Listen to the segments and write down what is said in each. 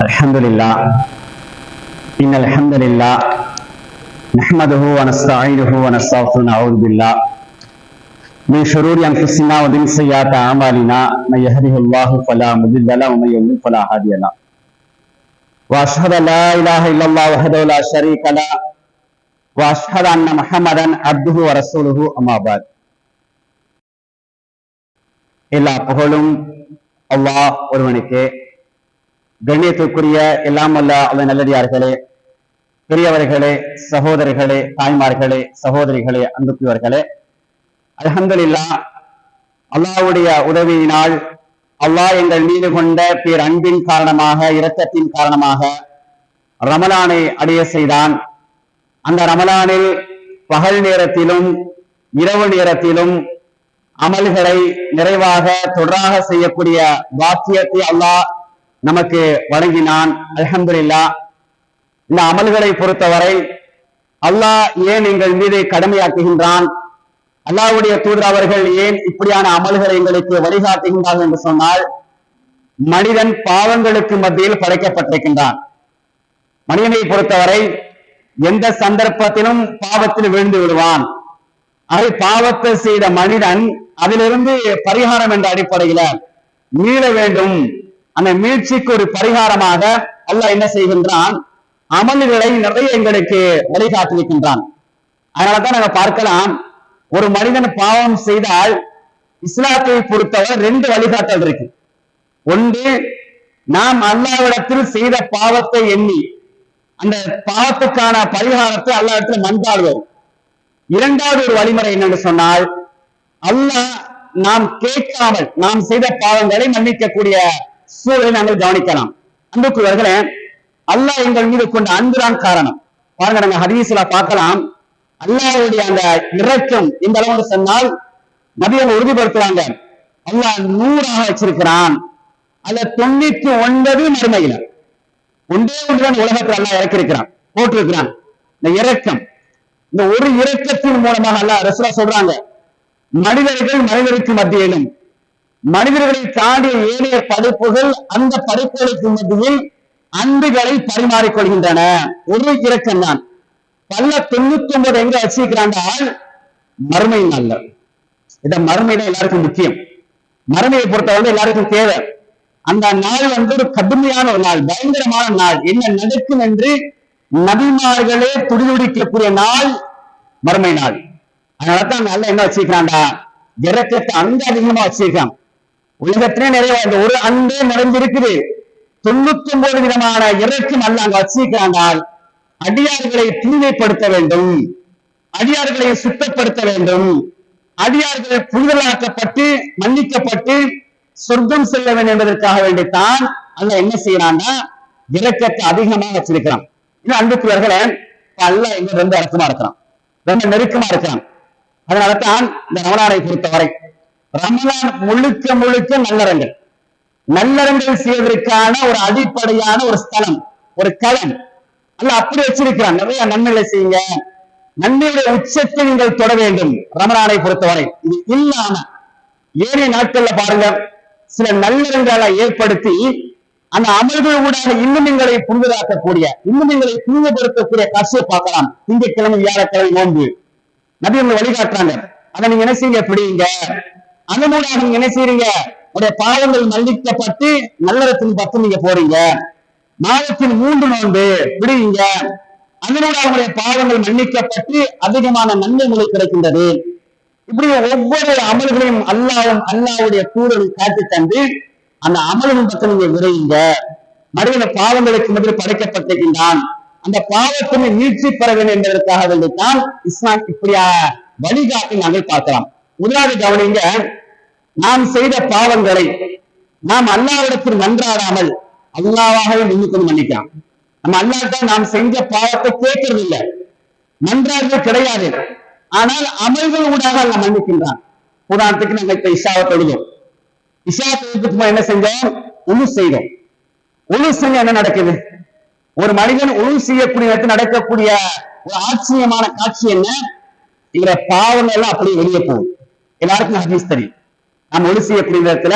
الحمد لله إن الحمد لله نحمده ونستعينه ونستغفره ونعوذ بالله من شرور أنفسنا ومن سيئات أعمالنا من يهده الله فلا مضل له ومن يضلل فلا هادي له وأشهد أن لا إله إلا الله وحده لا شريك له وأشهد أن محمدا عبده ورسوله أما بعد எல்லா புகழும் அல்லாஹ் ஒருவனுக்கு. கண்ணியத்திற்குரிய எல்லாம் வல்ல அவன் நல்லடியார்களே, பெரியவர்களே, சகோதரர்களே, தாய்மார்களே, சகோதரிகளே, அன்புக்குரியவர்களே, அல்ஹம்துலில்லாஹ் அல்லாஹ்வுடைய உதவியினால் அல்லாஹ் எங்கள் மீது கொண்ட பேர் அன்பின் காரணமாக, இரக்கத்தின் காரணமாக ரமலானை அடைய செய்தான். அந்த ரமலானில் பகல் நேரத்திலும் இரவு நேரத்திலும் அமல்களை நிறைவாக தொடராக செய்யக்கூடிய பாக்கியத்தை அல்லாஹ் நமக்கு வழங்கினான். அல்ஹம்துலில்லாஹ். இந்த அமல்களை பொறுத்தவரை அல்லாஹ் ஏன் எங்கள் மீது கடமையாக்குகின்றான், அல்லாஹ்வுடைய தூதர் அவர்கள் ஏன் இப்படியான அமல்களை எங்களுக்கு வழிகாட்டுகின்றார்கள் என்று சொன்னால், மனிதன் பாவங்களுக்கு மத்தியில் படைக்கப்பட்டிருக்கின்றான். மனிதனை பொறுத்தவரை எந்த சந்தர்ப்பத்திலும் பாவத்தில் விழுந்து விடுவான். அதை பாவத்தை செய்த மனிதன் அதிலிருந்து பரிகாரம் என்ற அடிப்படையில மீள வேண்டும். அந்த மீட்சிக்கு ஒரு பரிகாரமாக அல்லாஹ் என்ன செய்கின்றான், அமல்களை நிறைய எங்களுக்கு வழிகாட்டிருக்கின்றான். அதனாலதான் நாங்க பார்க்கலாம், ஒரு மனிதன் பாவம் செய்தால் இஸ்லாத்தை பொறுத்தவரை 2 வழிகாட்டல் இருக்கு. ஒன்று, நாம் அல்லாஹ்விடத்தில் செய்த பாவத்தை எண்ணி அந்த பாவத்துக்கான பரிகாரத்தை அல்லாஹ்விடத்தில் மன்றாடுவோம். இரண்டாவது ஒரு வழிமுறை என்னன்னு சொன்னால், அல்லாஹ் நாம் கேட்காமல் நாம் செய்த பாவங்களை மன்னிக்கக்கூடிய சூழலை நாங்கள் கவனிக்கலாம். அன்புக்குரியவர்களே, அல்லாஹ் எங்கள் மீது கொண்ட அன்புதான் காரணம். பாருங்க, நாங்க ஹதீஸ்ல பார்க்கலாம், அல்லாஹ்வுடைய அந்த இரக்கம் இந்த அளவுக்கு சொன்னால் நபி அவங்க உறுதிப்படுத்துவாங்க, அல்லாஹ் 100ஆக வச்சிருக்கிறான். அதுல 99 மறுமையில ஒன்றே ஒன்றுதான் உலகத்தில் அல்லாஹ் இறக்கிருக்கிறான், போட்டிருக்கிறான். இந்த இரக்கம், இந்த ஒரு இரக்கத்தின் மூலமாக அல்லாஹ் ரசூலா சொல்றாங்க, மனிதருக்கு மத்தியிலும் மனிதர்களை தாண்டிய ஏனைய படைப்புகள் அந்த படைப்புகளுக்கு மத்தியில் அன்புகளை பரிமாறிக்கொள்கின்றன. ஒரு இரக்கம் தான். பல 99 எங்க வச்சிருக்கிறாண்டால் மறுமை நல்ல. இந்த மறுமை தான் எல்லாருக்கும் முக்கியம். மறுமையை பொறுத்தவரை எல்லாருக்கும் தேவை. அந்த நாள் ஒரு கடுமையான ஒரு நாள், பயங்கரமான நாள். என்ன நடக்கும் என்று நபிமார்களே துடிதுடிக்கக்கூடிய நாள் மறுமை நாள். அதனாலதான் நல்ல என்ன வச்சிருக்கிறான்டா, இரக்கத்தை அங்க அதிகமா வச்சிருக்கான். உலகத்திலே நிறைய இந்த ஒரு அன்பே நிறைந்திருக்குது. 99 விதமான இறக்கம் அல்ல அங்க வச்சிருக்கிறாண்டால், அடியார்களை தூய்மைப்படுத்த வேண்டும், அடியார்களை சுத்தப்படுத்த வேண்டும், அடியார்கள் புனிதலாக்கப்பட்டு மன்னிக்கப்பட்டு சொர்க்கம் செல்ல வேண்டும் என்பதற்காக வேண்டித்தான் அல்ல என்ன செய்யறான்னா இரக்கத்தை அதிகமா வச்சிருக்கிறான். இன்னும் அன்புக்குரியவர்களே, அல்ல எங்க ரொம்ப இறக்கமா இருக்கிறான், ரொம்ப நெருக்கமா இருக்கிறான். அதனாலதான் இந்த ரமலானை பொறுத்தவரை ரமலான் முழுக்க முழுக்க நல்லறங்கள் செய்வதற்கான ஒரு அடிப்படையான ஒரு ஸ்தலம், ஒரு களம் அல்ல அப்படி வச்சிருக்கிறான். நிறைய நன்மைகளை செய்யுங்க, நன்மையுடைய உச்சத்தை நீங்கள் தொட வேண்டும். ரமலானை பொறுத்தவரை இது இல்லாம ஏனைய நாட்கள்ல பாருங்க, சில நல்லறங்களை ஏற்படுத்தி அந்த அமல்கள் ஊடாக இன்னும் எங்களை புனிதராக்கக்கூடிய, இன்னும் எங்களை புனிதப்படுத்தக்கூடிய காட்சியை பார்க்கலாம். திங்கட்கிழமை வியாழக்கிழமை நோன்பு நபி உங்களை வழிகாட்டுறாங்க. அதை நீங்க என்ன செய்யுங்க, பிடிங்க. அந்த மூலம் நீங்க என்ன செய்றீங்க, உடைய பாவங்கள் மன்னிக்கப்பட்டு நல்லறத்தின் பக்கம் நீங்க போறீங்க. மாதத்தின் 3 நோன்பு பிடிங்க. அதனோட அவங்களுடைய பாவங்கள் மன்னிக்கப்பட்டு அதிகமான நன்மைகளை கிடைக்கின்றது. இப்படி ஒவ்வொரு அமல்களையும் அல்லாஹ்வுடைய தூதரை காட்டி தந்து அந்த அமலின் பக்கம் நீங்க விரையுங்க. மனிதன பாவங்களுக்கு முதலில் படைக்கப்பட்டிருக்கின்றான். அந்த பாவத்தை மீட்சி பெற வேண்டும் என்பதற்காக வேண்டித்தான் இஸ்லாம் இப்படியா வழிகாட்டி நாங்கள் பார்க்கலாம். முதலாவது கவனிங்க, நாம் செய்த பாவங்களை நாம் அல்லாஹ்விடத்தில் மன்றாடாமல் அல்லாஹ்வாகவே நின்று மன்னிக்கலாம். நம்ம அல்லாஹ்தான் நாம் செஞ்ச பாவத்தை கேட்கறது இல்லை, மன்றாடுகள் கிடையாது. ஆனால் அமல்கள் ஊடாக அல்ல மன்னிக்கின்றான். உதாரணத்துக்கு நாங்கள் இப்ப இஷாவை தொழுதோம். இஷா தொழுதுக்கு என்ன செஞ்சோம், உழு செய்தோம். உழு செஞ்ச என்ன நடக்குது, ஒரு மனிதன் உழு செய்யக்கூடிய இடத்தில் நடக்கக்கூடிய ஒரு ஆச்சரியமான காட்சி என்ன, இவர பாவங்கள் எல்லாம் அப்படியே வெளியே போகும். எல்லாருக்கும் ஹதீஸ் தெரியும். நாம் ஒழு செய்யக்கூடிய இடத்துல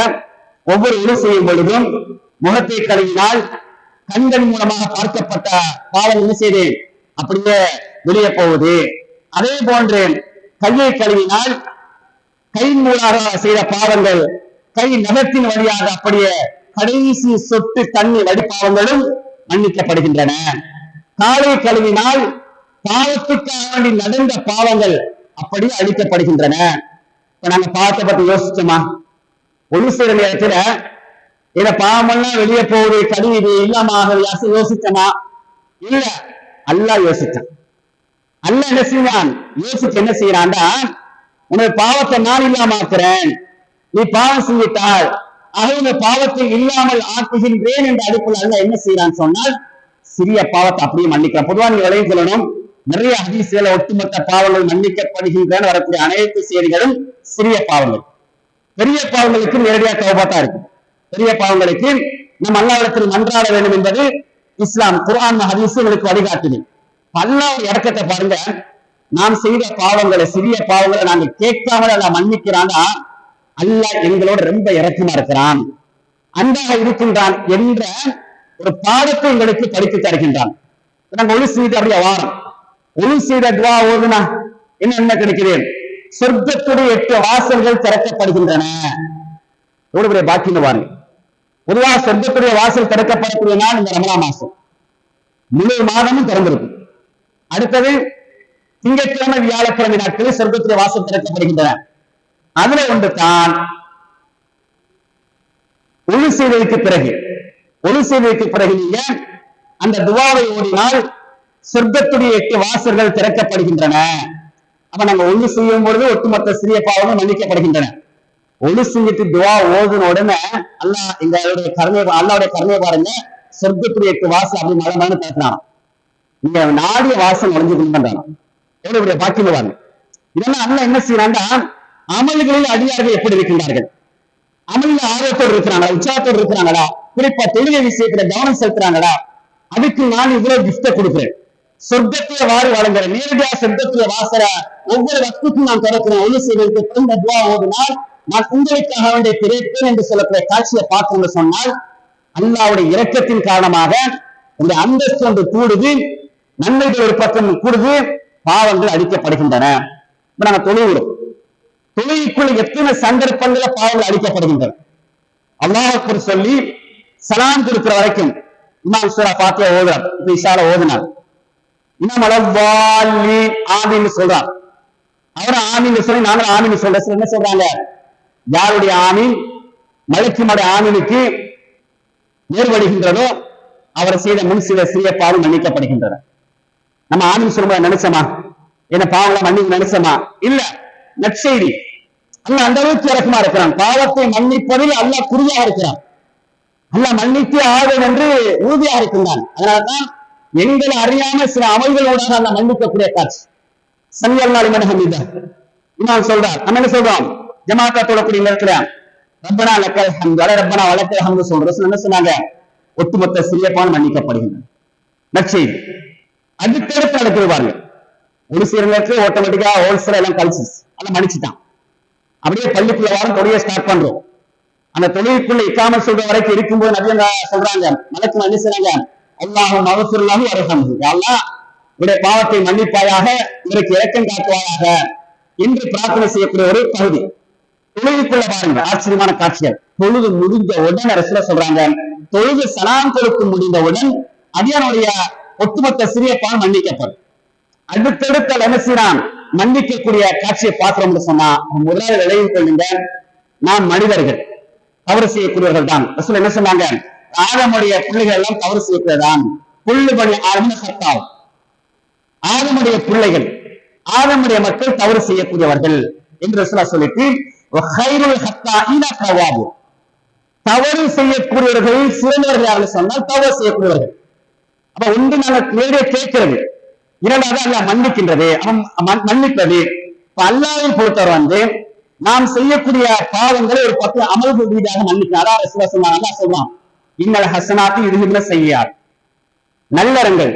ஒவ்வொரு ஒழு செய்யும் பொழுதும் முகத்தை கழுவினால் கண்கள் மூலமாக பார்க்கப்பட்ட பாவம் என்ன செய்து அப்படியே வெளியே போகுது. அதே போன்று கையை கழுவினால் கை மூலமாக செய்த பாவங்கள் கை நகத்தின் வழியாக அப்படியே கடைசி சொட்டு தண்ணி வடிப்பாவங்களும் மன்னிக்கப்படுகின்றன. காலை கழுவினால் பாவத்துக்காக வேண்டி நடந்த பாவங்கள் அப்படியே அழிக்கப்படுகின்றன. இப்ப நாங்க பாவத்தை பத்தி யோசிச்சோமா? ஒரு சில நேரத்துல இத பாவமெல்லாம் வெளியே போகுது கழுவிது இல்லாம யோசிச்சோமா? இல்ல, அல்லாஹ் யோசிச்சான். அல்லாஹ் என்ன செய்வான்? யோசிச்சு என்ன செய்யறான்டா, உனது பாவத்தை நான் இல்லாம ஆக்குறேன், நீ பாவம் செய்யிட்டால் அவங்க பாவத்தை இல்லாமல் ஆக்குகின்றேன் என்ற அடிப்படையில் அல்லாஹ் என்ன செய்யறான்னு சொன்னால் சிறிய பாவத்தை அப்படியே மன்னிக்கிறான். பொதுவா நீங்க விளையும் சொல்லணும், நிறைய ஹதீஸ்ல ஒட்டுமொத்த பாவங்கள் மன்னிக்கப்படுகின்றன வரக்கூடிய அனைத்து செய்திகளும் சிறிய பாவங்கள். பெரிய பாவங்களுக்கு நேரடியாக தௌபாத்தா இருக்கு. பெரிய பாவங்களுக்கு நம் அல்லாஹ்விடத்தில் மன்றாட வேண்டும் என்பது இஸ்லாம் குர்ஆன் ஹதீஸ் உங்களுக்கு வழிகாட்டுது. அல்லாஹ் இறக்கத்தை பாருங்க, நாம் செய்த பாவங்களை சிறிய பாவங்களை நாங்க கேட்காமல் அல்லாஹ் மன்னிக்கிறான்னா அல்லாஹ் எங்களோட ரொம்ப இறக்கமா இருக்கிறான், அன்பாக இருக்கின்றான் என்ற ஒரு பாடத்தை எங்களுக்கு படித்து தருகின்றான். நாங்க ஒளி செய்து அப்படியே வாரம் ஒளி செய்த துவா ஓதுனா என்ன கிடைக்குது? சொர்க்கத்துடைய 8 வாசல்கள் திறக்கப்படுகின்றன. எவ்வளவு பாக்கியம் பாருங்க. பொதுவாக சொர்க்கத்துடைய வாசல் திறக்கப்படக்கூடிய நாள் இந்த ரமலான் மாசம் முழு மாதமும் திறந்திருக்கும். அடுத்தது திங்கட்கிழமை வியாழக்கிழமை நாட்களில் சொர்க்கத்துடைய வாசல் திறக்கப்படுகின்றன. அதுல ஒன்று தான் ஒளி செய்ததற்கு பிறகு நீங்க அந்த துவாவை ஓடினால் சொர்க்கத்துடைய 8 வாசல்கள் திறக்கப்படுகின்றன. அப்ப நாங்க ஒளி செய்யும் பொழுது ஒட்டுமொத்த சிறிய பாவங்கள் மன்னிக்கப்படுகின்றன. ஒளி செஞ்சுட்டு துவா ஓதுன உடனே அல்லாஹ் எங்களுடைய அல்லாவுடைய கருணையை பாருங்க, சொர்க்கத்துடைய 8 வாசல் அப்படி மழை திறக்கிறான். இங்க நாடிய வாசல் நுழைஞ்சு பண்றாங்க. எவ்வளவு பாக்கியம் பாருங்க. இதெல்லாம் அல்லாஹ் என்ன செய்யறாங்க, அமல்களில் அடியார்கள் எப்படி இருக்கின்றார்கள், அமல்ல ஆர்வத்தோடு இருக்கிறாங்களா, உற்சாகத்தோடு இருக்கிறாங்களா, குறிப்பா தொழிலை விஷயத்துல கவனம் செலுத்துறாங்களா, அதுக்கு நான் இவ்வளவு கிஃப்ட கொடுக்கிறேன், சொர்க்கத்திய வாரி வழங்குறேன், நேரடியா சொர்க்கத்திய வாசல ஒவ்வொரு வக்துக்கும் நான் திறக்கிறேன், ஒளி செய்வதற்கு இந்த துவா ஓதினால் நான் உங்களுக்காக வேண்டிய திரைப்பேன் என்று சொல்லக்கூடிய காட்சியை பார்க்கணும்னு சொன்னால் அல்லாஹ்வுடைய இரக்கத்தின் காரணமாக இந்த அந்தஸ்து ஒன்று கூடுது, நன்மைகள் ஒரு பக்கம் கூடுது, பாவங்கள் அழிக்கப்படுகின்றன. இப்ப நாங்க தொழுகைக்குள்ள எத்தனை சந்தர்ப்பங்கள பாவங்கள் அழிக்கப்படுகின்றன. அல்லாஹ் அக்பர் சொல்லி சலாம் கொடுக்கிற வரைக்கும் இமாம் சூரா ஃபாத்திஹா ஓதுறார். இப்ப இஷால ஓதுனார். இமாம் அலவாலி ஆமீன் சொல்றார். அவரை ஆமீன் சொல்லி நாங்களும் ஆமீன் சொல்ற என்ன சொல்றாங்க, யாருடைய ஆமீன் மலக்குடைய ஆமீனுக்கு நேர்வடுகின்றதோ அவரை செய்த முன் சிறிய பாவம் மன்னிக்கப்படுகின்றன. நம்ம ஆமீன் சொல்லும்போது நினைச்சோமா, என்ன பாவங்களை மன்னிக்க நினைச்சோமா? இல்ல, நற்செய்தி. அல்ல அந்த அளவுக்கு இறக்கமா இருக்கிறான். பாவத்தை மன்னிப்பதில் அல்லாஹ் குறியாக இருக்கிறான். அல்லாஹ் மன்னித்து ஆகும் என்று உறுதியாக இருக்கின்றான். அதனால்தான் எங்களை அறியாம சில அமல்களோட அல்ல மன்னிக்கக்கூடிய காட்சி. சமி அல்லாஹ் லிமன் ஹமீதா இமாம் சொல்றார். நம்ம என்ன சொல்றோம், ஜமாத்தா தொழக்கூடிய நேரத்துல ரப்பனா லக்கல் ஹம்து அல ரப்பனா வலக்கல் ஹம்து சொல்றோம். என்ன சொன்னாங்க, ஒட்டுமொத்த சிறிய பாவம் மன்னிக்கப்படுகின்றன. நற்செய்தி. அதுக்கடுத்து நடக்குவாங்க ஒரு சில நேரத்துல ஆட்டோமேட்டிக்கா ஹோல்சேல் எல்லாம் கழிச்சு அதை மன்னிச்சுட்டான். அப்படியே பள்ளிக்குள்ள வாரம் தொழிலை ஸ்டார்ட் பண்றோம். அந்த தொழிலுக்குள்ள இக்காம சொல்ற வரைக்கும் இருக்கும்போது நபியங்க சொல்றாங்க, மலக்கு என்ன செய்றாங்க, அல்லாஹு மகஃபிர்லஹு வர்ஹம்ஹு, யா அல்லாஹ் இவருடைய பாவத்தை மன்னிப்பாயாக, இவருக்கு இரக்கம் காட்டுவாயாக என்று பிரார்த்தனை செய்யக்கூடிய ஒரு பகுதி. தொழுதுக்குள்ள பாருங்க ஆச்சரியமான காட்சிகள். தொழுது முடிந்த உடனே ரசூலுல்லாஹ் சொல்றாங்க, தொழுது சலாம் கொடுத்து முடிந்தவுடன் அடியானுடைய ஒட்டுமொத்த சிறிய பாவம் மன்னிக்கப்படும். அடுத்தடுத்த என்ன செய்யறான், மன்னிக்கக்கூடிய காட்சியை பார்க்கிறோம்னு சொன்னா முதலாவது விளைவு கொள்ளுங்க, நாம் மனிதர்கள் தவறு செய்யக்கூடியவர்கள் தான். ரசூல் என்ன சொன்னாங்க, ஆதமுடைய பிள்ளைகள் எல்லாம் தவறு செய்யக்கூடியதான். புல்லு பணி ஆதம், ஆதமுடைய பிள்ளைகள் ஆதமுடைய மக்கள் தவறு செய்யக்கூடியவர்கள் என்று ரசூலுல்லாஹ் சொல்லிட்டு தவறு செய்யக்கூடியவர்களில் சிறந்தவர்கள் யாரு சொன்னால் தவறு செய்யக்கூடியவர்கள். அப்ப ஒன்று நாங்கள் நேரடியாக கேட்கிறது, இரண்டாவது அல்லாஹ் மன்னிக்கின்றது, அவன் மன்னிப்பது. அல்லாஹ்வை பொறுத்தவரை நாம் செய்யக்கூடிய பாவங்களை ஒரு 10 அமல்கள் ரீதியாக மன்னிக்கலாம். அதான் ரசூலுல்லாஹ் சொல்றான், இன்னல் ஹஸனாத்தி யுذஹிபுன ஸய்யிஆத், நல்லறங்கள்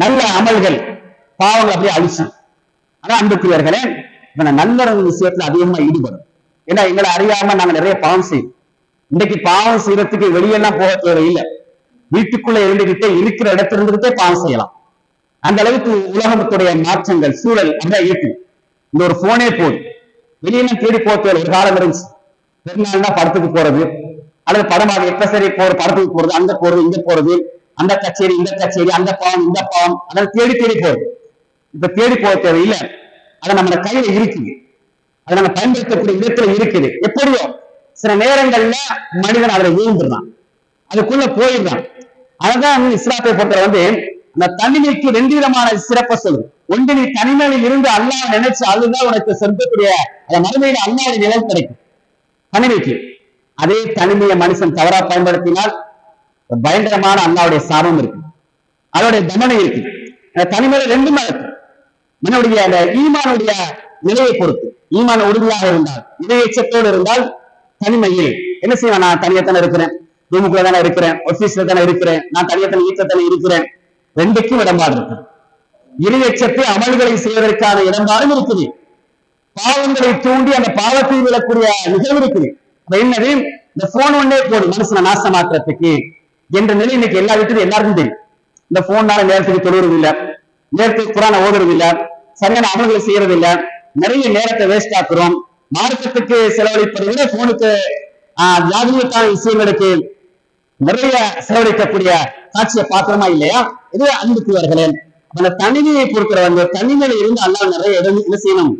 நல்ல அமல்கள் பாவங்கள் அப்படியே அழிச்சு. ஆனா அன்புக்குரியவர்களே, நல்லறங்கள் விஷயத்துல அதிகமா ஈடுபடும். ஏன்னா எங்களை அறியாம நாங்க நிறைய பாவம் செய்யும். இன்னைக்கு பாவம் செய்யறதுக்கு வெளியெல்லாம் போக தேவையில்லை. வீட்டுக்குள்ள இருந்துகிட்டே இருக்கிற இடத்துல இருந்துகிட்டே பாவம் செய்யலாம். அந்த அளவுக்கு உலகத்துடைய மாற்றங்கள் சூழல் அப்படிதான் இருக்கு. இந்த ஒரு போனே போதும், வெளியெல்லாம் தேடி போக ஒரு காலம் இருந்துச்சு. பெருநாள்னா படத்துக்கு போறது, அல்லது படமாக எப்ப சரி படத்துக்கு போறது, அங்க போறது இங்க போறது, அந்த கச்சேரி இந்த கச்சேரி, அந்த பாவம் இந்த பாவம், அதாவது தேடி தேடி போறது. இப்ப தேடி போக தேவையில்லை, அதை நம்ம கையில இருக்குது, அதை நம்ம பயன்படுத்தக்கூடிய விதத்துல இருக்குது. எப்படியோ சில நேரங்கள்ல மனிதன் அதுல விழுந்துடுறான், அதுக்குள்ள போயிடுறான். அதான் இஸ்லாத்தை பொறுத்த அந்த தனிமைக்கு 2 விதமான சிறப்பை சொல்லுது. ஒன்று, நீ தனிமையில் இருந்து அல்லாஹ் நினைச்சு அதுதான் உனக்கு சொந்தக்கூடிய அந்த மறுமையில அல்லாஹ்வுடைய நிழல் கிடைக்கும் தனிமைக்கு. அதே தனிமையை மனுஷன் தவறா பயன்படுத்தினால் பயங்கரமான அல்லாஹ்வுடைய சாபம் இருக்கு, அதோடைய தண்டனை இருக்கு. அந்த தனிமையில 2 இருக்கு. மனுடைய அந்த ஈமானுடைய நிலையை பொறுத்து, ஈமான் உறுதியாக இருந்தால், இதய எச்சத்தோடு இருந்தால் தனிமையில் என்ன செய்வான்? நான் தனியத்தானே இருக்கிறேன், ரூமுக்குள்ள தானே இருக்கிறேன், ஆபீஸ்ல தானே இருக்கிறேன், நான் தனியத்தான வீட்டுல தானே இருக்கிறேன். 2க்கும் இடம்பாடு இருக்கு. இறையச்சத்தை அமல்களை செய்வதற்கான இடம்பாடும் இருக்குது. பாவங்களை தூண்டி அந்த பாவத்தை விடக்கூடிய நிகழ்வு இருக்குது. என்னது? இந்த போன் ஒன்னே போதும் மனசுல நாசமாக்குறதுக்கு என்ற நிலை இன்னைக்கு எல்லா வீட்டுக்கும் எல்லாருக்கும் தெரியும். இந்த போன்னால நேரத்துக்கு தொழுறது இல்ல, நேரத்துக்கு குரானை ஓதுறது இல்ல, சரியான அமல்களை செய்யறது இல்ல, நிறைய நேரத்தை வேஸ்ட் ஆக்குறோம். மார்க்கத்துக்கு செலவழிப்பதை விட போனுக்கு ஜாதியத்தான விஷயங்களுக்கு நிறைய செலவழிக்கக்கூடிய காட்சியை பாத்திரமா இல்லையா? இது அன்புக்குரியவர்களே, அந்த தனிமையை பொறுக்கிற தனிமையில இருந்து அல்லாஹ் நிறைய இடம் என்ன செய்யணும்?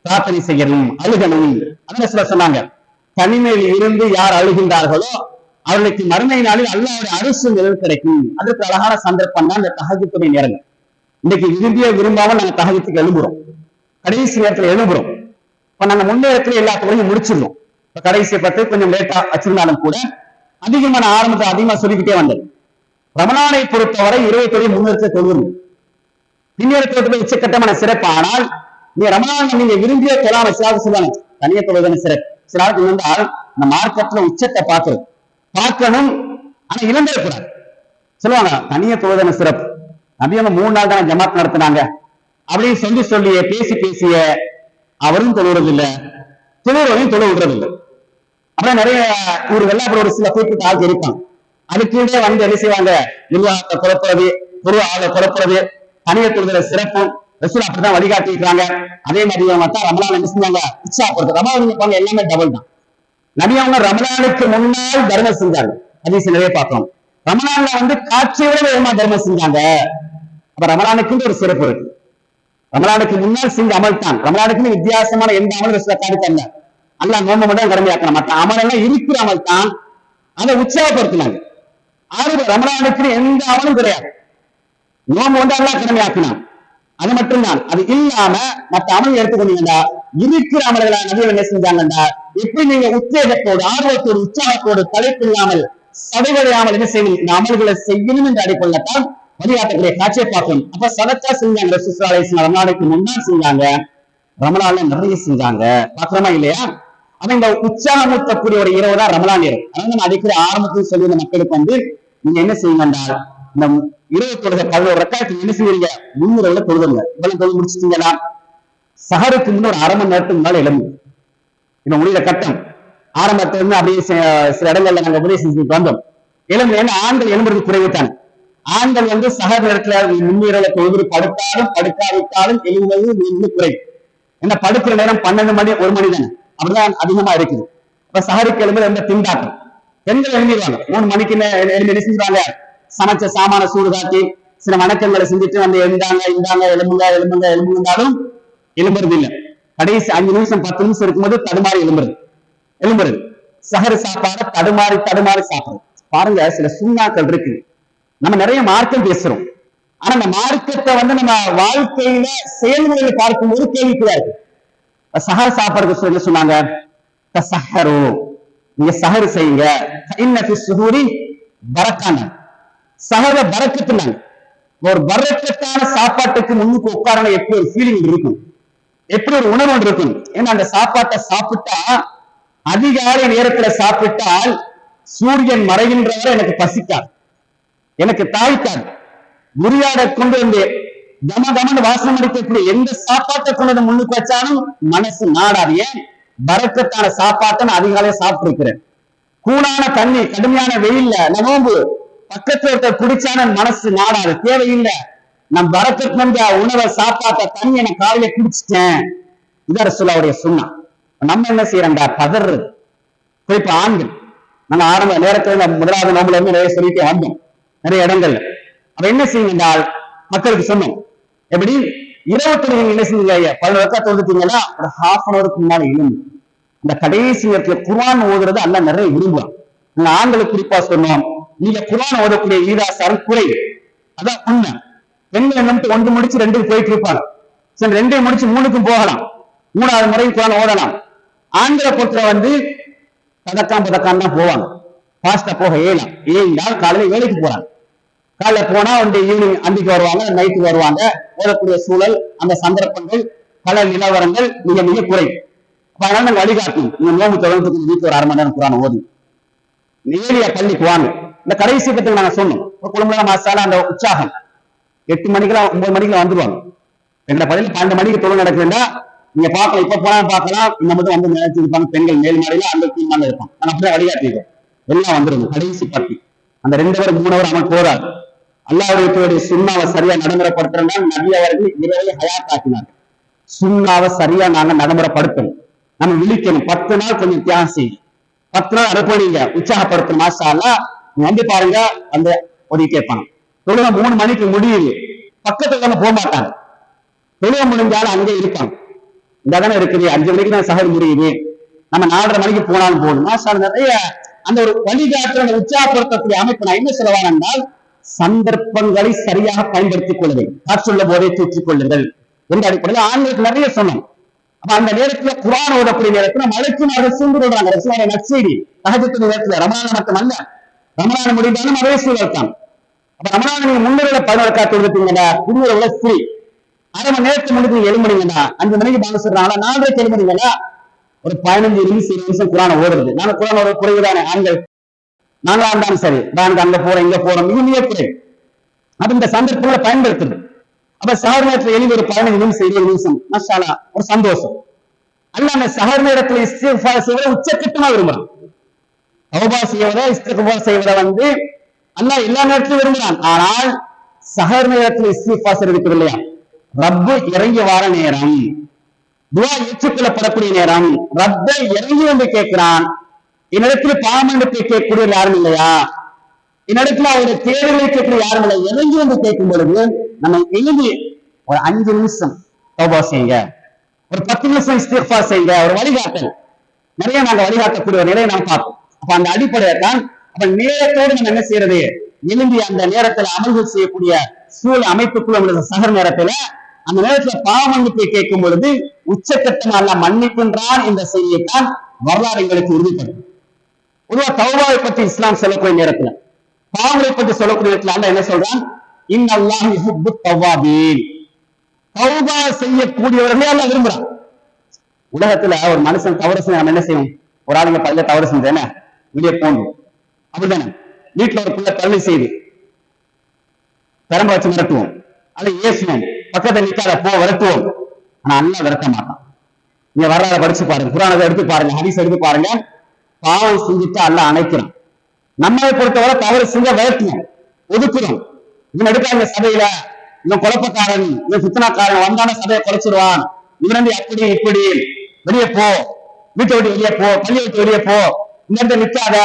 பிரார்த்தனை செய்யணும், அழுகணும். அதான் சில சொன்னாங்க, தனிமையில் இருந்து யார் அழுகின்றார்களோ அவர்களுக்கு மறுமை நாளில் அல்லாஹ்வுடைய அரசு நிழல் கிடைக்கும். அதற்கு அழகான சந்தர்ப்பம் தான் இந்த தஹஜ்ஜுடைய நேரங்கள். இன்னைக்கு விரும்பாமல் நாங்க தஹஜ்ஜுக்கு எழும்புறோம், கடைசி நேரத்துல எழும்புறோம். இப்ப நாங்க முன்னேறத்துல எல்லா துறையும் முடிச்சிடணும். இப்ப கடைசி 10 கொஞ்சம் லேட்டா வச்சிருந்தாலும் கூட அதிகமான ஆரம்பத்தை அதிகமா சொல்லிக்கிட்டே வந்தது. ரமலானை பொறுத்தவரை 20 தொழில் முன்னெடுத்த தொழுவது பின்னேறத்துல உச்சக்கட்டமான சிறப்பு. ஆனால் நீ ரமலான் நீங்க விரும்பிய தொழாம சிலாவது சொல்லுவாங்க, தனிய தொழுவதான சிறப்பு. சிலாவது இருந்தால் அந்த மார்க்கத்துல உச்சத்தை பார்க்கணும், ஆனா இழந்துடக்கூடாது. சொல்லுவாங்க தனிய தொழுவதான சிறப்பு. நபியவங்க 3 நாள் தானே ஜமாத் நடத்தினாங்க அப்படின்னு சொல்லிய பேசிய அவரும் தொழுவது இல்லை, தொழுவதையும் தொழ விடுறது இல்லை. அப்புறம் நிறைய ஒரு வெள்ளாப்புற ஒரு சில குறிப்பிட்ட ஆள் இருப்பாங்க, அதுக்கு என்ன செய்வாங்க? நிர்வாகத்தை குழப்பறது, பொருள் ஆளை குழப்பறது, தனிய தொழுதல சிறப்பு. ரசூல் அப்படிதான் வழிகாட்டி இருக்காங்க. அதே மாதிரி ரமலான் என்ன செஞ்சாங்க? உற்சாகப்படுத்த ரமலான் எல்லாமே டபுள் தான். நபியவங்க ரமலானுக்கு முன்னால் தர்மம் செஞ்சாங்க, ஹதீஸ் நிறைய பார்க்கிறோம். ரமலான்ல காட்சியை விட வேகமா தர்மம் செஞ்சாங்க. அப்ப ரமலானுக்கு ஒரு சிறப்பு இருக்கு. ரமலானுக்கு முன்னால் செஞ்ச அமல் தான், ரமலானுக்கு வித்தியாசமான எந்த அமல் ரசூல் காட்டி தந்தாங்க. அல்லாஹ் நோன்பு மட்டும் கடமையாக்கணும், மற்ற அமல் எல்லாம் இருக்கிற அமல் தான். அதை உற்சாகப்படுத்தினாங்க. ரமலானுக்கு எந்த அமலும் கிடையாது, நோன்பு அல்லாஹ் கடமையாக்கினான், அது மட்டும்தான். அது இல்லாம மற்ற அமல் எடுத்துக்கொண்டீங்கன்னா இருக்கிற அமல்களை நபிகள் என்ன செஞ்சாங்கன்னா, எப்படி நீங்க உத்வேகத்தோடு ஆர்வத்தோடு உற்சாகத்தோடு தலைப்பு இல்லாமல் சதைவடையாமல் என்ன செய்யணும்? இந்த அமல்களை செய்யணும் என்ற அடிப்படையில்தான் வழிகாட்டக்கூடிய காட்சியை பார்க்கணும். அப்ப சதக்கா செஞ்சாங்க ரமலானுக்கு முன்னால் செஞ்சாங்க, ரமலான்ல நிறைய செஞ்சாங்க, பாத்திரமா இல்லையா? ஆனா இந்த உற்சாகமூட்டக்கூடிய ஒரு இரவு தான் ரமலான் இரவு. அதனால நம்ம அடிக்கடி ஆரம்பத்தில் சொல்லி மக்களுக்கு நீங்க என்ன செய்யுங்க என்றால், இந்த இரவு தொழுகை 11 ரக்காத்துக்கு என்ன செய்வீங்க? முன்னிரவுல தொழுதுங்க. இதெல்லாம் தொழில் முடிச்சுட்டீங்கன்னா சஹருக்கு முன்ன ஒரு 1/2 மணி நேரத்துக்கு முன்னால எழும்பு. இப்ப முடிகிற கட்டம் ஆரம்பத்துல இருந்து அப்படியே சில இடங்கள்ல நாங்க உபதேசம் செஞ்சுட்டு வந்தோம். எழும்பு, ஏன்னா ஆண்கள் எழும்புறது குறைவுத்தான். ஆண்கள் சஹர் நேரத்துல முன்னிரவுல தொழுது படுத்தாலும் படுக்காவிட்டாலும் எழுதுவது குறைவு. ஏன்னா படுக்கிற நேரம் 12 மணி 1 மணி தானே, அப்படிதான் அதிகமா இருக்குது. இப்ப சஹருக்கு எழும்பு ரொம்ப திண்டாட்டம். பெண்கள் எழுந்திடுவாங்க 3 மணிக்கு எழுந்து என்ன செஞ்சுவாங்க? சமைச்ச சாமான சூடு காட்டி சில வணக்கங்களை செஞ்சுட்டு எழுந்தாங்க எழும்புந்தாலும் எழும்புறது இல்லை. கடைசி 5 நிமிஷம் 10 நிமிஷம் இருக்கும்போது தடுமாறி எழும்புறது. சஹர் சாப்பாடு தடுமாறி சாப்பிடுறது. பாருங்க, சில சுண்ணாக்கள் இருக்கு. நம்ம நிறைய மார்க்கம் பேசுறோம், ஆனா அந்த மார்க்கத்தை நம்ம வாழ்க்கையில செயல்முறையில பார்க்கும்போது கேள்விக்குதா இருக்கு. சஹர் சாப்பாடுக்கு என்ன சொன்னாங்க? தஸஹரு, நீங்க சஹர் செய்யுங்க, இன்ன ஃபி ஸுஹூரி பரக்கான, சஹர பரக்கத்துனாங்க. ஒரு பரக்கத்தான சாப்பாட்டுக்கு முன்னுக்கு உட்காரணும், எப்படி ஒரு ஃபீலிங் இருக்கும், எப்படி ஒரு உணர்வு இருக்கும். ஏன்னா அந்த சாப்பாட்டை சாப்பிட்டா, அதிகாலை நேரத்துல சாப்பிட்டால் சூரியன் மறைகின்றவரை எனக்கு பசிக்காது, எனக்கு தாய்க்காது. முறியாட கொண்டு கமகமன்னு வாசனம் அடிக்கக்கூடிய எந்த சாப்பாட்டை கொண்டு முன்னுக்கு வச்சாலும் மனசு நாடாது. ஏன்? பரக்கத்தான சாப்பாட்டை நான் அதிகாலையை சாப்பிட்டு இருக்கிறேன். கூலான தண்ணி, கடுமையான வெயில்ல நோம்பு பக்கத்துல ஒருத்தர் குடிச்சான மனசு நாடாது, தேவையில்லை. நான் வரத்துக்கு வந்த உணவை சாப்பாட்ட தண்ணி என காலையில குடிச்சிட்டேன். இத ரசூலுல்லாஹ்வுடைய சுன்னா. நம்ம என்ன செய்யறோம்டா, பதறது. குறிப்பா ஆண்கள். நாங்க ஆரம்ப நேரத்துல முதலாவது நோம்புல இருந்து நிறைய சொல்லிட்டே வந்தோம், நிறைய இடங்கள்ல. அப்ப என்ன செய்யுங்க என்றால், மக்களுக்கு சொன்னோம், எப்படி இரவு நீங்க என்ன செஞ்சீங்க, 11 ரக்காத் தொழுதுட்டீங்களா, ஒரு ஹாஃப் அன் அவருக்கு முன்னாடி எழுந்து இந்த கடைசி நேரத்துல குர்ஆன் ஓதுறது அல்லாஹ் நிறைய விரும்புவான். நாங்க ஆண்களுக்கு குறிப்பா சொன்னோம், நீங்க குர்ஆன் ஓதக்கூடிய ஈராசாரம் குறைவு, அதான் உண்மை. பெண்கள் என்னட்டு 1 முடிச்சு 2க்கு போயிட்டு இருப்பாங்க, சரி 2 முடிச்சு 3க்கும் போகலாம், 3வது முறை குர்ஆன் ஓதலாம். ஆண்களை பொறுத்த பதக்கான் தான் போவாங்க, பாஸ்டா போக ஏலாம். ஏனால் காலையில வேலைக்கு போறாங்க, காலைல போனா வந்து ஈவினிங் அந்திக்கு வருவாங்க, நைட்டுக்கு வருவாங்க. ஓதக்கூடிய சூழல், அந்த சந்தர்ப்பங்கள், பல நிலவரங்கள் மிக மிக குறைவு. அதனால நாங்க வழிகாட்டணும், நீங்க நோம்பு தொடர்ந்து வீட்டுக்கு ஒரு 1/2 மணி நேரம் குர்ஆன் ஓதி நேரடியா பள்ளிக்கு வாங்க. இந்த கடைசி கட்டத்துக்கு நாங்க சொன்னோம், குழம்புல மாசால அந்த உற்சாகம் 8 மணிக்கெல்லாம் 9 மணிக்கெல்லாம் வந்துருவாங்க. எங்க பள்ளியில 12 மணிக்கு தொழில் நடக்குதுன்னா நீங்க பார்க்கலாம், இப்ப போனா பார்க்கலாம், இந்த மட்டும் வந்து நினைச்சு இருப்பாங்க. பெண்கள் மேல் மாடியில அந்த கீழ்மாங்க இருப்பாங்க. நான் அப்படியே வழிகாட்டிருக்கோம், எல்லாம் வந்துருங்க. கடைசி பத்தி அந்த 2 ஹவர் 3 ஹவர் அவன் போறாரு. அல்லாஹ்வுடைய சுன்னாவை சரியா நடைமுறைப்படுத்துறோம்னா நபி அவர்கள் இரவை ஹயாத் ஆக்கினார்கள். சுன்னாவை சரியா நாங்க நடைமுறைப்படுத்தணும், நம்ம விழிக்கணும். 10 நாள் கொஞ்சம் தியாகம் செய்யும், 10 நாள் அனுப்பீங்க, உற்சாகப்படுத்தணும். மாஷா அல்லாஹ் வந்து பாருங்க, அந்த ஒதுக்கி கேட்பாங்க. தொழுக 3 மணிக்கு முடியுது, பக்கத்துல போக மாட்டாங்க. தொழுக முடிஞ்சாலும் அங்கே இருப்பாங்க. இந்த தானே இருக்குது, 5 மணிக்கு தான் சஹர் முடியுது, நம்ம 4:30 மணிக்கு போனாலும் போதும். மாஷா அல்லாஹ் நிறைய அந்த ஒரு வழிகாட்டு உற்சாகப்படுத்தக்கூடிய அமைப்பு. நான் என்ன சொல்லுவான் என்றால், சந்தர்ப்பங்களை சரியாக பயன்படுத்திக் கொள்ளுங்கள், காற்றுள்ள போதை தூற்றிக் கொள்ளுங்கள் என்ற அடிப்படையில் ஆண்களுக்கு நிறைய சொன்னோம். அப்ப அந்த நேரத்துல குர்ஆன் ஓதக்கூடிய நேரத்துல மலைக்குமார்கள் சூழ்ந்து கொள்றாங்க. ரசூலுல்லாஹ் நற்செய்தி தஹஜ்ஜுத் நேரத்துல, ரமலான் மட்டுமல்ல, ரமலான் முடிந்தாலும் அதே சூழல் தான். அப்ப ரமலான் நீங்க 11 ரக்காத் தொழுதுட்டீங்கன்னா குடியுறவுல ஃப்ரீ. 1/2 மணி நேரத்துக்கு முன்னாடி எழும்புனீங்கன்னா 5 மணிக்கு பாங்க சொல்றாங்களா, 4:30 எழும்புனீங்கன்னா ஒரு 15 நிமிஷம் குர்ஆன் ஓடுறது. நாங்க குர்ஆன் ஓட குறைவுதானே ஆண்கள், நாங்களா இருந்தாலும் சரி, நாங்க அங்க போறோம் இங்க போறோம், மிக மிக குறைவு. அப்ப இந்த சந்தர்ப்பங்களை பயன்படுத்துது. அப்ப சஹர் நேரத்துல எழுதி ஒரு 15 நிமிஷம் 20 நிமிஷம் மாஷா அல்லாஹ் ஒரு சந்தோஷம். அல்லாஹ் அந்த சஹர் நேரத்துல இஸ்திக்ஃபார் செய்வதை உச்சக்கட்டமா விரும்புறான். தௌபா செய்வதை, இஸ்திக்ஃபார் செய்வதை வந்து அல்லாஹ் எல்லா நேரத்திலும் விரும்புறான். ஆனால் சஹர் நேரத்துல இஸ்திக்ஃபார் செய்யறது இல்லையா, ரப்பு இறங்கி வார நேரம், துஆ ஏற்றுக்கொள்ளப்படக்கூடிய நேரம், ரப்பை இறங்கி வந்து கேட்கிறான். என்னிடத்துல பாவமன்னிப்பை கேட்கக்கூடிய யாரும் இல்லையா, என்னிடத்துல அவருடைய தேவைகளை கேட்கக்கூடிய யாரும் இல்லை. இறங்கி வந்து கேட்கும் பொழுது நம்ம எழுதி ஒரு 5 நிமிஷம் தௌபா செய்யுங்க, ஒரு 10 நிமிஷம் இஸ்திக்ஃபார் செய்யுங்க, ஒரு வழிகாட்டல். நிறைய நாங்க வழிகாட்டக்கூடிய ஒரு நிலையை நாம் பார்ப்போம். அப்ப அந்த அடிப்படையை தான் அப்ப நேரத்தோடு நம்ம என்ன செய்யறது, எழுந்தி அந்த நேரத்துல அமல்கள் செய்யக்கூடிய சூழல் அமைப்புக்குள்ள சஹர் நேரத்துல, அந்த நேரத்துல பாவ மன்னிப்பை கேட்கும் பொழுது உச்சக்கட்டமா எல்லாம் மன்னிக்கின்றான் என்ற செய்தியைத்தான் வரலாறு எங்களுக்கு உறுதிப்படுத்தும். பொதுவா தௌபாவை பற்றி இஸ்லாம் சொல்லக்கூடிய நேரத்துல, பாவங்களை பற்றி சொல்லக்கூடிய நேரத்துல அல்லாஹ் என்ன சொல்றான், இன்னல்லாஹ் யுஹிப்புத் தவ்வாபீன், தௌபா செய்யக்கூடியவர்களே அல்லாஹ் விரும்புறான். உலகத்துல ஒரு மனுஷன் தவறு செஞ்சு நம்ம என்ன செய்வோம், ஒரு ஆளுங்க பல்ல தவறு செஞ்சேன்னா வெளியே போகணும், அப்படித்தானே. வீட்டுல ஒரு பிள்ளை தள்ளி செய்து பெரம்ப வச்சு மிரட்டுவோம், அல்ல ஏசுவோம், பக்கத்தை நிக்காத போ விரட்டுவோம். ஆனா அல்லாஹ் விரட்ட மாட்டான். நீங்க வரலாறு படிச்சு பாருங்க, குர்ஆனை எடுத்து பாருங்க, ஹதீஸ் எடுத்து பாருங்க. பாவம் செஞ்சுட்டு அல்லாஹ் அணைக்கிறான். நம்மளை பொறுத்தவரை தவறு செஞ்ச விரட்டுவோம், ஒதுக்குறோம். இவன் எடுக்காங்க சபையில, இவன் குழப்பக்காரன், இவன் சுத்தனாக்காரன், வந்தான சபையை குறைச்சிருவான், இவன் அப்படி இப்படி, வெளியே போ, வீட்டை விட்டு வெளியே போ, பள்ளியை விட்டு வெளியே போ, இந்த இடத்துல நிற்காத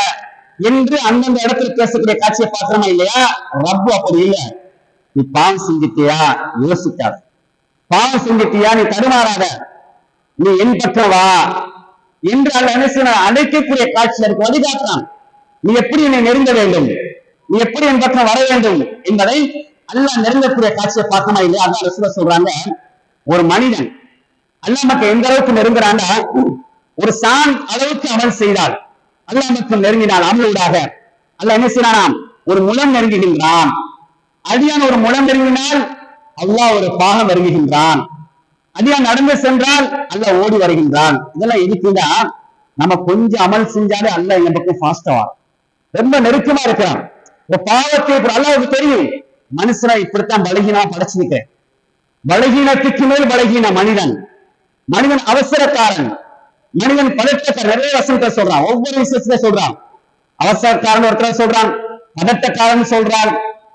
என்று அந்தந்த இடத்துல பேசக்கூடிய காட்சியை பார்க்கிறோமா இல்லையா. ரப்பு அப்படி இல்லை. நீ பாவம் செஞ்சிட்டியா யோசிக்காத, பாவம் செஞ்சிட்டியா நீ தடுமாறாத, நீ என் பக்கம் வா என்று அல்ல என்ன செய்ய அழைக்கக்கூடிய காட்சியில் இருக்கு, வழிகாட்டுறான். நீ எப்படி என்னை நெருங்க வேண்டும், நீ எப்படி என் பக்கம் வர வேண்டும் என்பதை அல்லாஹ் நெருங்கக்கூடிய காட்சியை பார்க்கமா இல்லையா. அதான் ரசூலுல்லாஹ் சொல்றாங்க, ஒரு மனிதன் அல்லாஹ் மக்கள் எந்த அளவுக்கு நெருங்குறான்னா, ஒரு சான் அளவுக்கு அமல் செய்தால் அல்லாஹ் மக்கள் நெருங்கினால் அமலூடாக அல்லாஹ் என்ன செய்யறானாம், ஒரு முலம் நெருங்குகின்றான். அடியான் ஒரு முலம் நெருங்கினால் அல்லாஹ் ஒரு பாகம் நெருங்குகின்றான். அடியான் நடந்து சென்றால் அல்லாஹ் ஓடி வருகின்றான். இதெல்லாம் இருக்குன்னா நம்ம கொஞ்சம் அமல் செஞ்சாலே அல்லாஹ் எங்க பக்கம் ஃபாஸ்டா ரொம்ப நெருக்கமா இருக்கிறான். ஒரு பாவத்தை அல்லாஹ்வுக்கு தெரியும், மனுஷனை இப்படித்தான் பலகீனமா படைச்சிருக்க, பலகீனத்துக்கு மேல் பலகீன மனிதன், மனிதன் அவசரக்காரன், மனிதன் பதட்டக்காரன். நிறைய வசனத்தை சொல்றான், ஒவ்வொரு விஷயத்துல சொல்றான். அவசரக்காரன் ஒருத்தர் சொல்றான், பதட்டக்காரன் சொல்றான்,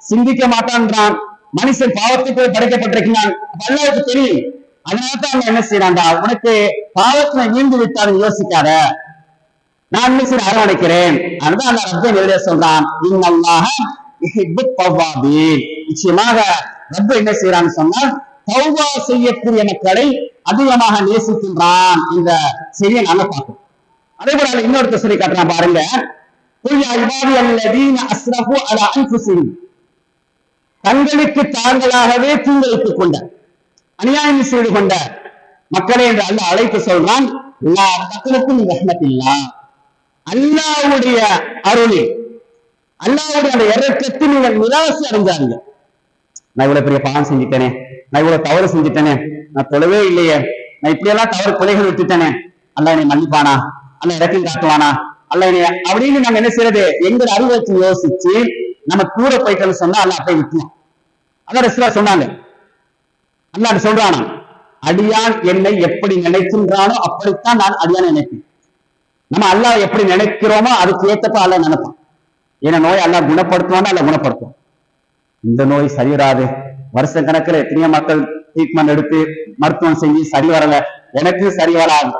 சிந்திக்க மாட்டான்றான், மனுஷன் பாவத்துக்கு படைக்கப்பட்டிருக்கிறான். அல்லாஹ்வுக்கு தெரியும். அதனாலதான் அவன் என்ன செய்யறான்டா, உனக்கு பாவத்துல வீழ்ந்து விட்டான்னு யோசிக்காத, நான் என்ன செய்ய அரவணைக்கிறேன். அதுதான் அந்த ரப்பை நேரடியா சொல்றான், இன்னல்லாஹ யுஹிப்புத் தவ்வாபீன். நிச்சயமாக ரப்ப என்ன செய்யறான்னு சொன்னால் தௌபா செய்யக்கூடிய மக்களை அதிகமாக நேசிக்கின்றான். இந்த செய்தியை நாங்க பார்க்கிறோம். அதே போல இன்னொருத்த சொல்லி காட்டுறான் பாருங்க, தங்களுக்கு தாங்களாகவே தீங்கிழைத்துக் கொண்ட, அநியாயம் செய்து கொண்ட மக்களே என்று அல்லாஹ் அழைத்து சொல்றான், மக்களுக்கும் ரஹ்மத்தில்லா, அல்லாஹ்வுடைய அருளில் அல்லாஹ்வுடைய அந்த இறக்கத்தில் நீங்கள் நிராசை அடைஞ்சாங்க. நான் இவ்வளவு பெரிய பாவம் செஞ்சுட்டேனே, நான் இவ்வளவு தவறு செஞ்சுட்டேனே, நான் தொழவே இல்லையே, நான் இப்படி எல்லாம் தவறு கொலைகள் விட்டுட்டேனே, அல்லாஹ் என்னை மன்னிப்பானா, அல்லாஹ் இறக்கம் காட்டுவானா, அல்லாஹ் என்னை அப்படின்னு நாங்க என்ன செய்யறது, எங்க அறிவுக்கு யோசிச்சு நம்ம கூட போயிட்டோம்னு சொன்னா அல்லாஹ் அப்படியே விட்டுருவோம். அதான் ரசூலுல்லாஹ் சொன்னாங்க, அல்லாஹ் சொல்றானா, அடியான் என்னை எப்படி நினைக்கின்றானோ அப்படித்தான் நான் அடியான் நினைப்பேன். நம்ம அல்லாஹ் எப்படி நினைக்கிறோமோ அதுக்கு ஏற்றப்ப அல்லாஹ் நினைப்பான். ஏன்னா நோய் அல்லாஹ் குணப்படுத்துவானா அல்லாஹ் குணப்படுத்தும். இந்த நோய் சரி வராது, வருஷ கணக்குல எத்தனையோ மக்கள் ட்ரீட்மெண்ட் எடுத்து மருத்துவம் செஞ்சு சரி வரல, எனக்கு சரி வராது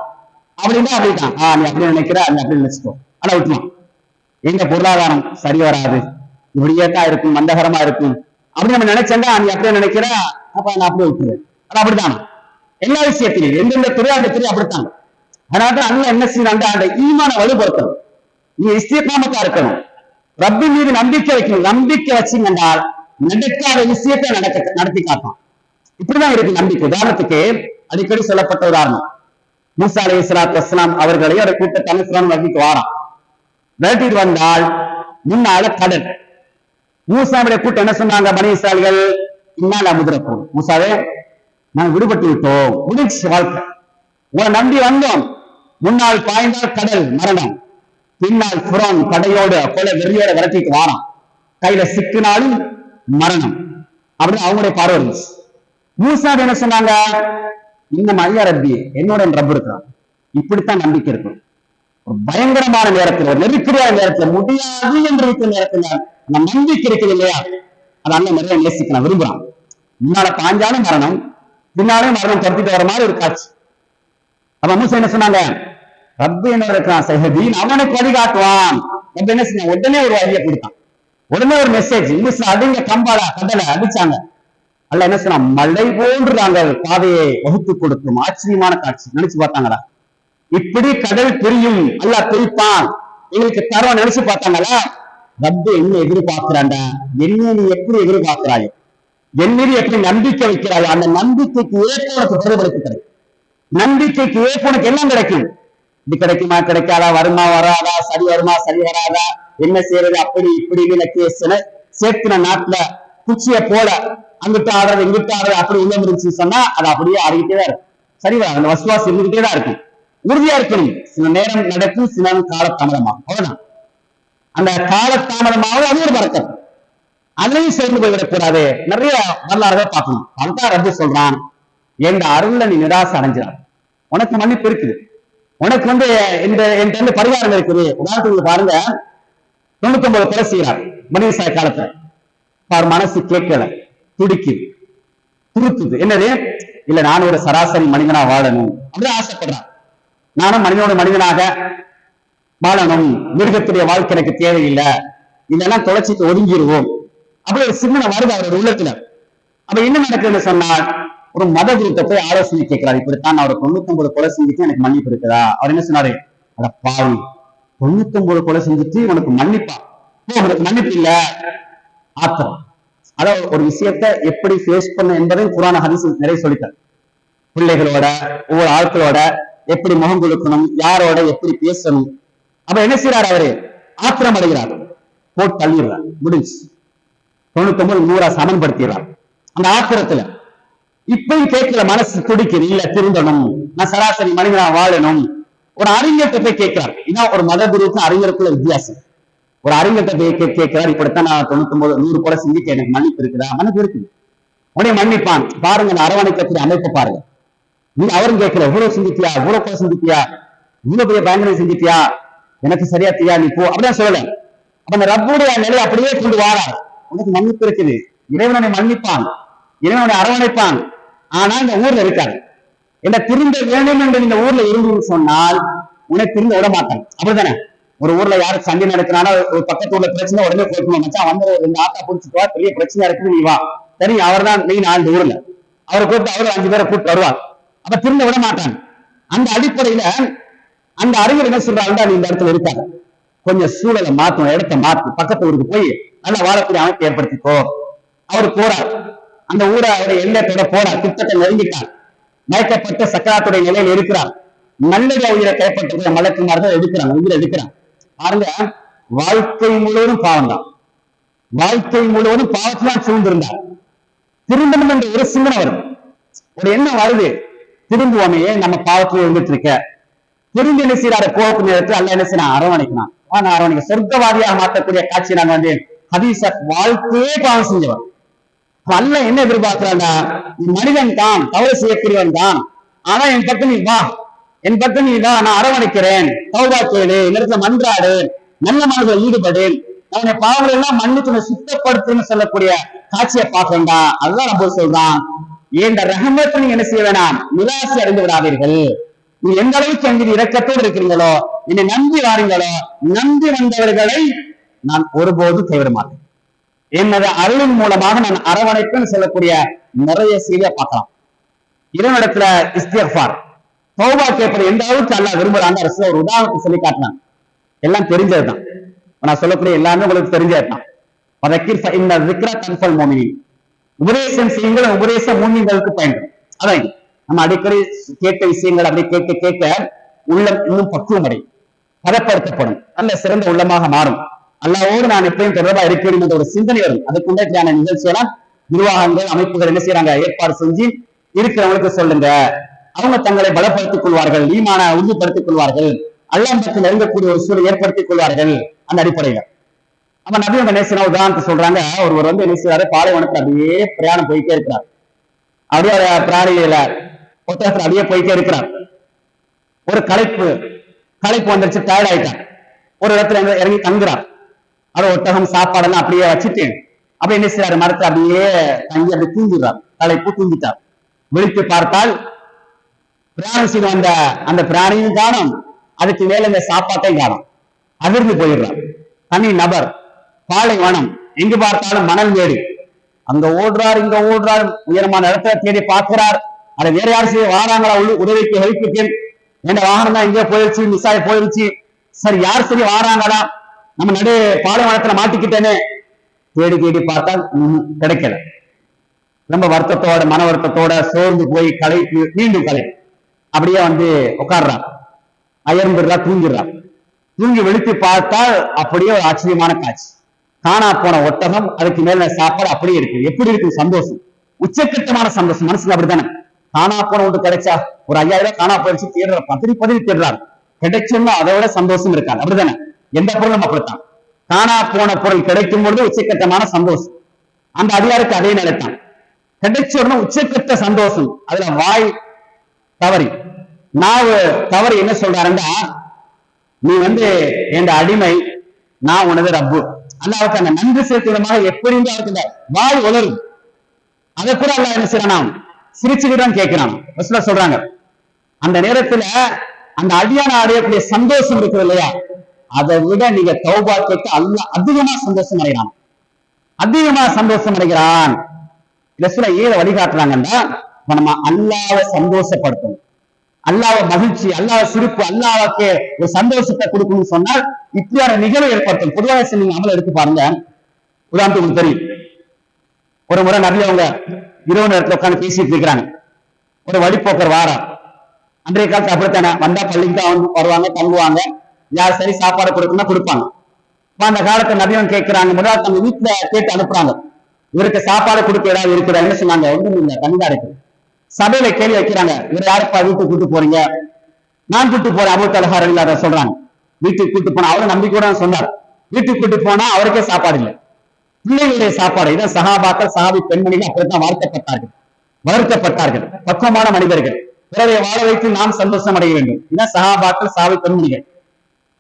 அப்படின்னா அப்படிதான், நீ அப்படி நினைக்கிற, நீ அப்படி நினைச்சுக்கோ, ஆனா விட்டுருவான். எங்க பொருளாதாரம் சரி வராது, இப்படியே தான் இருக்கும், மந்தகரமா இருக்கும் அப்படி நம்ம நினைச்சா, நீ அப்படியே நினைக்கிற, அப்ப நான் அப்படியே விட்டுருவேன். ஆனா அப்படித்தான் எல்லா விஷயத்திலையும் எந்தெந்த துறையாண்டத்திலையும் அப்படித்தான். அதனால அல்லாஹ் என்ன செய்யறாங்க, அந்த ஈமான வலுப்படுத்தணும். நீ இஸ்திகாமத்தா இருக்கணும், ரப்பின் மீது நம்பிக்கை வைக்கணும். நம்பிக்கை வச்சீங்கன்னால் நடக்காத விஷயத்தை நடத்தி காட்டும். இப்படிதான் இருக்கு நம்பிக்கை. உதாரணத்துக்கு அடிக்கடி சொல்லப்பட்ட உதாரணம், மூசா அலைஹிஸ்ஸலாத்து வஸ்ஸலாம் அவர்களையும் ஒரு கூட்டத்தை அனுப்புறான்னு வர்ணிக்கு வாராம். விரட்டிட்டு வந்தால் முன்னால கடல். மூசாவுடைய கூட்டம் என்ன சொன்னாங்க, பனி இஸ்ராயல்கள், இன்னால முதிரப்போம், மூசாவே நாங்கள் விடுபட்டு விட்டோம், முடிச்சு வாழ்க்கை, உங்களை நம்பி வந்தோம். முன்னால் பாய்ந்தால் கடல் மரணம், பின்னால் புறம் படையோடு கொலை வெறியோட விரட்டிட்டு வாராம், கையில சிக்கினாலும் மரணம் அப்படின்னு அவங்களுடைய பார்வை இருந்துச்சு. மூசா என்ன சொன்னாங்க, இன்னும் ஐயா ரப்பி, என்னோட ரப்பு இருக்கிறான். இப்படித்தான் நம்பிக்கை இருக்கும். ஒரு பயங்கரமான நேரத்தில், ஒரு நெருக்கடியான நேரத்தில், முடியாது என்று இருக்கிற நேரத்தில் நம்ம நம்பிக்கை இருக்குது இல்லையா, அது அண்ணன் நிறைய நேசிக்க விரும்புறான். முன்னால பாஞ்சாலும் மரணம், பின்னாலே மரணம் தப்பிட்டு வர மாதிரி ஒரு காட்சி. அப்ப மூசா என்ன சொன்னாங்க, ரப்பு என்ன இருக்கிறான் சஹதீன், அவனுக்கு வழிகாட்டுவான். ரப்பு என்ன செஞ்சாங்க, உடனே ஒரு வழியை கொடுத்தான், உடனே ஒரு மெசேஜ். இங்கிலீஷ்ல அடிங்க கம்பாலா கடலை அடிச்சாங்க. அல்ல என்ன சொன்னா, மழை போன்று நாங்கள் பாதையை வகுத்து கொடுக்கும். ஆச்சரியமான காட்சி. நினைச்சு பார்த்தாங்களா, இப்படி கடல் பிரியும், அல்லாஹ் பிரிப்பான், எங்களுக்கு தரம் நினைச்சு பார்த்தாங்களா? ரப்பு என்ன எதிர்பார்க்கிறாண்டா, என்ன நீ எப்படி எதிர்பார்க்கிறாயோ, என் மீது எப்படி நம்பிக்கை வைக்கிறாயோ, அந்த நம்பிக்கைக்கு ஏற்ப உனக்கு பிரதிபலிப்பு கிடைக்கும். நம்பிக்கைக்கு ஏற்ப உனக்கு எல்லாம் கிடைக்கும். இது கிடைக்குமா கிடைக்காதா, வருமா வராதா, சரி வருமா சரி வராதா, என்ன செய்யறது, அப்படி இப்படி சேர்த்துன நாட்டுல குச்சிய போல அங்கிட்ட ஆடுறது இங்கிட்ட ஆடுறது அப்படி உள்ள இருந்துச்சு சொன்னா அது அப்படியே ஆடிக்கிட்டே தான் இருக்கும். சரி வர அந்த வசுவாசி இருந்துகிட்டே தான் இருக்கும். உறுதியா இருக்கணும். சில நேரம் நடக்கும், சில நேரம் காலதாமதமாகும். அவ்வளவுதான். அந்த காலதாமதமாவது அது ஒரு பறக்கம், அதையும் சேர்ந்து போய்விடக்கூடாது. நிறைய வரலாறுகள் பார்க்கணும். அதுதான் ரப்பு சொல்றான், எந்த அருள்ல நீ நிராசை அடைஞ்சிடாது, உனக்கு மன்னிப்பு இருக்குது, உனக்கு இந்த என் பரிகாரம் இருக்குது. உதாரணத்துக்கு பாருங்க, 99 கொலை செய்யறார் பனி இஸ்ராயேல் காலத்துல. மனசு கேட்கல, துடிக்குது, துருத்துது. என்னது, இல்ல நான் ஒரு சராசரி மனிதனா வாழணும் அப்படின்னு ஆசைப்படுறான். நானும் மனிதனோட மனிதனாக வாழணும், மிருகத்துடைய வாழ்க்கை எனக்கு தேவையில்லை, இதெல்லாம் தொலைச்சிட்டு ஒதுங்கிடுவோம் அப்படி ஒரு சிந்தனை வருது அவரோட உள்ளத்துல. அப்ப என்ன நடக்குதுன்னு சொன்னால், ஒரு மத குருத்தை போய் ஆலோசனை கேட்கிறார். இப்படித்தான் நான் ஒரு 99 கொலை செஞ்சுட்டு எனக்கு மன்னிப்பு இருக்குதா? அவர் என்ன சொன்னாரு, அட பாவி, 99 கொலை செஞ்சுட்டு உனக்கு மன்னிப்பா? உனக்கு மன்னிப்பு இல்ல, ஆத்திரம். அதாவது ஒரு விஷயத்தை எப்படி ஃபேஸ் பண்ண என்பதையும் குர்ஆன் ஹதீஸ் நிறைய சொல்லிட்டார். பிள்ளைகளோட, ஒவ்வொரு ஆட்களோட எப்படி முகம் கொடுக்கணும், யாரோட எப்படி பேசணும். அப்ப என்ன செய்யறாரு, அவரு ஆத்திரம் அடைகிறார், போட்டு தள்ளிடுறார், முடிஞ்சு 99 100 சமன்படுத்திடுறார். அந்த ஆத்திரத்துல இப்பயும் கேட்கல, மனசு துடிக்குது, இல்ல திருந்தணும், நான் சராசரி மனிதனா வாழணும். ஒரு அறிஞர்கிட்ட போய் கேட்கிறார். இதான் ஒரு மத குருவுக்கும் அறிஞருக்குள்ள வித்தியாசம். ஒரு அறிஞர்கிட்ட போய் கேட்கிறார், இப்படித்தான் நான் 99 100 கொலை செஞ்சுட்டு எனக்கு மன்னிப்பு இருக்குதா? மன்னிப்பு இருக்குது, உடனே மன்னிப்பான். பாருங்க, அந்த அரவணைக்கக்கூடிய அமைப்பு பாருங்க. நீ அவரும் கேட்கல, இவ்வளவு செஞ்சுட்டியா, இவ்வளவு கொலை செஞ்சுட்டியா, இவ்வளவு பெரிய பயங்கரம் செஞ்சுட்டியா, எனக்கு சரியா தெரியா, நீ போ அப்படிதான் சொல்லல. அப்ப அந்த ரப்புடைய நிலை அப்படியே கொண்டு வாரார். உனக்கு மன்னிப்பு இருக்குது, இறைவனை மன்னிப்பான், இறைவனை அரவணைப்பான். ஆனா இந்த ஊர்ல இருக்காரு என்ன திருந்த வேண்டும் என்று இந்த ஊர்ல இருந்து சொன்னால் உன்னை திருந்த விட மாட்டான். அப்படித்தானே? ஒரு ஊர்ல யாரும் சண்டை நடக்கிறானா, ஒரு பக்கத்து ஊர்ல பிரச்சனை உடனே போய்க்கணும், மச்சான் வந்து ஒரு 2 ஆட்டா பிடிச்சிட்டு வா, பெரிய பிரச்சனை இருக்குது, நீ வா. சரி, அவர் தான் மெயின் ஆள் ஊர்ல, அவரை கூப்பிட்டு அவரு 5 பேரை கூப்பிட்டு வருவார். அப்ப திருந்த விட மாட்டான். அந்த அடிப்படையில அந்த அறிஞர் என்ன சொல்றாருன்னா, நீ இந்த இடத்துல இருக்காங்க, கொஞ்சம் சூழலை மாற்றும், இடத்தை மாற்றும், பக்கத்து ஊருக்கு போய் நல்லா வாழக்கூடிய அமைப்பு ஏற்படுத்திக்கோ. அவர் போறார், அந்த ஊரை அவருடைய எல்லையத்தோட போறார், திட்டத்தை நெருங்கிட்டார், மயக்கப்பட்ட சக்கராத்துடைய நிலையில் இருக்கிறார். நல்லது உயிரை கைப்பற்ற மலக்குமார்கள் எடுக்கிறான், உயிரை எடுக்கிறான். பாருங்க, வாழ்க்கை முழுவதும் பாவம் தான், வாழ்க்கை முழுவதும் பாவத்தான் சூழ்ந்திருந்தார். திரும்பணும் என்ற ஒரு சிந்தனை வரும், ஒரு எண்ணம் வருது, திரும்புவோமே நம்ம பாவத்தில் இருந்துட்டு இருக்க. திரும்பி என்ன செய்யறாரு, போக்கு நேரத்தில் அல்ல என்ன செய்யறான், அரவணைக்கிறான். ஆனா அரவணைக்க சொர்க்கவாதியாக மாற்றக்கூடிய காட்சி நாங்க வந்து ஹதீஸ வாழ்க்கையே பாவம் செஞ்சவன். அல்ல என்ன எதிர்பார்க்கிறான்டா, மனிதன் தான், தவறு செய்யக்கூடியவன் தான், ஆனா என் பக்கம் நீ வா, என் பக்கம் நீ வா, நான் அரவணைக்கிறேன், தௌபா கேளு, இடத்துல மன்றாடு, நல்ல மனதில் ஈடுபடு, அவனை பாவங்கள் எல்லாம் மன்னித்து சுத்தப்படுத்துன்னு சொல்லக்கூடிய காட்சியை பார்க்கண்டா. அதுதான் நம்ம சொல்றான், என்ற ரஹமத்தை நீங்க என்ன செய்ய வேணாம், நிராசை அடைந்து விடாதீர்கள். நீ எந்த அளவுக்கு அங்கு இரக்கத்தோடு இருக்கிறீங்களோ, என்னை நம்பி வாரீங்களோ, நம்பி வந்தவர்களை நான் ஒருபோதும் கைவிட மாட்டேன், என்னது அருளின் மூலமாக நான் அரவணைப்புன்னு சொல்லக்கூடிய நிறைய செய்தியை பார்க்கலாம். இதனிடத்துல இஸ்திக்ஃபார், தௌபா கேட்பது எந்த அளவுக்கு அல்லாஹ் விரும்புறாங்க அரசு ஒரு உதாரணத்தை சொல்லி காட்டினான். எல்லாம் தெரிஞ்சதுதான், நான் சொல்லக்கூடிய எல்லாமே உங்களுக்கு தெரிஞ்சதுதான். உபதேசம் செய்யுங்கள், உபதேசம் மூமின்களுக்கு பயன்படும். அதான் நம்ம அடிக்கடி கேட்ட விஷயங்கள் அப்படி கேட்க கேட்க உள்ளம் இன்னும் பக்குவம் அடையும், பதப்படுத்தப்படும், நல்ல சிறந்த உள்ளமாக மாறும். அல்லாவோடு நான் எப்பயும் தொடர்பா இருக்கிறேன் என்ற ஒரு சிந்தனை வரும். அதுக்குண்டான நிகழ்ச்சியெல்லாம் நிர்வாகங்கள் அமைப்புகள் என்ன செய்யறாங்க, ஏற்பாடு செஞ்சு இருக்கிறவங்களுக்கு சொல்லுங்க, அவங்க தங்களை பலப்படுத்திக் கொள்வார்கள், ஈமான உறுதிப்படுத்திக் கொள்வார்கள், அல்லாஹ் பக்கம் நெருங்கக்கூடிய ஒரு சூழலை ஏற்படுத்திக் கொள்வார்கள். அந்த அடிப்படையில அப்ப நபி அவங்க நேசினா உதாரணத்தை சொல்றாங்க, ஒருவர் வந்து என்ன செய்யறாரு, பாலைவனத்துல அப்படியே பிரயாணம் போயிட்டே இருக்கிறார், அப்படியே பிராணியில புத்தகத்துல அப்படியே போயிட்டே இருக்கிறார். ஒரு களைப்பு வந்துருச்சு, டயர்ட் ஆயிட்டார், ஒரு இடத்துல இறங்கி தங்குறார். அதை ஒட்டகம் சாப்பாடெல்லாம் அப்படியே வச்சுட்டு அப்படி என்ன செய்யறாரு, மரத்தை அப்படியே தங்கி அப்படி தூங்கிடுறார், களைப்பு தூங்கிட்டார். விழித்து பார்த்தால் பிரயாணம் செய்து வந்த அந்த பிராணியும் காணும், அதுக்கு மேல இந்த சாப்பாட்டையும் காணும், அதிர்ந்து போயிடுறார். தனி நபர், பாலைவனம், எங்கு பார்த்தாலும் மணல் மேடு, அங்க ஓடுறார் இங்க ஓடுறார், உயரமான இடத்துல தேடி பார்க்கிறார். அதை வேற யாரும் செய்ய வாராங்களா, உதவிக்கு ஹெல்ப்புக்கு, என் வாகனம் தான் எங்கேயோ போயிடுச்சு, மிஸ் ஆகி போயிடுச்சு, சரி யார் சரி வாராங்களா, நம்ம நடு பாலைவனத்துல மாட்டிக்கிட்டேன்னு தேடி தேடி பார்த்தால் கிடைக்கல. ரொம்ப வருத்தத்தோட, மன வருத்தத்தோட சோர்ந்து போய் களைப்பு, மீண்டும் களைப்பு, அப்படியே வந்து உட்கார்றார், அயர்ந்துடுறா, தூங்கிடுறார். தூங்கி விழித்து பார்த்தால் அப்படியே ஒரு ஆச்சரியமான காட்சி, காணா போன ஒட்டகம், அதுக்கு மேல சாப்பாடு அப்படியே இருக்கு. எப்படி இருக்கு சந்தோஷம், உச்சக்கட்டமான சந்தோஷம். மனசுல அப்படித்தானே, காணா போன ஒன்று கிடைச்சா, ஒரு 5000 காணா போயிடுச்சு, தேடுறார், பதறி தேடுறார், கிடைச்சோம்னா அதை விட சந்தோஷம் இருக்காது. அப்படித்தானே, எந்த பொருளும் அப்படித்தான், காணா போன பொருள் கிடைக்கும் பொழுது உச்சக்கட்டமான சந்தோஷம். அந்த அதிகாரிக்கு அதே நிலைத்தான், கிடைச்ச உடனே உச்சக்கட்ட சந்தோஷம். அதுல வாய் தவறி, நாவு தவறி என்ன சொல்றாருன்னா, நீ வந்து என் அடிமை, நான் உனது ரப்பு. அல்லாவுக்கு அந்த நன்றி செலுத்தும் விதமாக எப்படி அவருக்கு வாய் உளரும். அதை கூட அல்லாஹ் என்ன செய்யறான், சிரிச்சுக்கிட்டான் கேட்கிறான். சொல்றாங்க, அந்த நேரத்துல அந்த அடியான அடையக்கூடிய சந்தோஷம் இருக்குது இல்லையா, அதை விட நீங்க தௌபா கேட்டு அல்லாஹ் அதிகமா சந்தோஷம் அடைகிறான், அதிகமா சந்தோஷம் அடைகிறான். ரசூலை ஏத வழிகாட்டுறாங்கன்னா, நம்ம அல்லாஹ்வை சந்தோஷப்படுத்தணும், அல்லாஹ்வை மகிழ்ச்சி, அல்லாஹ் சிரிப்பு, அல்லாஹ்வுக்கு ஒரு சந்தோஷத்தை கொடுக்கணும்னு சொன்னால் இப்படியான நிகழ்வு ஏற்படுத்தும். பொதுவாக நீங்க அமல எடுத்து பாருங்க. உதாரணத்துக்கு தெரியும், ஒரு முறை நபி அவங்க இரவு நேரத்துல உட்காந்து பேசிட்டு இருக்கிறாங்க. ஒரு வழிபோக்கர் வாரா, அன்றைய காலத்து அப்படித்தானே, வந்தா பள்ளிக்கு தான் வருவாங்க, தங்குவாங்க, யார் சரி சாப்பாடு கொடுக்கணும்னா கொடுப்பாங்க. அந்த காலத்துல நபியும் கேட்கிறாங்க, முதல்ல தங்க வீட்டுல கேட்டு அனுப்புறாங்க, இவருக்கு சாப்பாடு கொடுக்க ஏதாவது இருக்குதா, என்ன சொன்னாங்க, ஒன்றும் இல்லை, தனிதான் இருக்கு. சபையில கேள்வி வைக்கிறாங்க, இவர் யாருப்பா வீட்டுக்கு கூட்டு போறீங்க, நான் கூட்டு போறேன், அபூ தல்ஹா ரலியல்லாஹு அன்ஹு சொல்றாங்க. வீட்டுக்கு கூட்டு போனா, அவரும் நம்பிக்கையோட சொன்னார், வீட்டுக்கு கூட்டு போனா அவருக்கே சாப்பாடு இல்லை, பிள்ளைகளுடைய சாப்பாடு. இதான் சஹாபாக்கள், சஹாபி பெண்மணிகள் அப்படித்தான் வளர்க்கப்பட்டார்கள், பக்குவமான மனிதர்கள், பிறரை வாழ வைத்து நாம் சந்தோஷம் அடைய வேண்டும். இதான் சஹாபாக்கள், சஹாபி பெண்மணிகள்.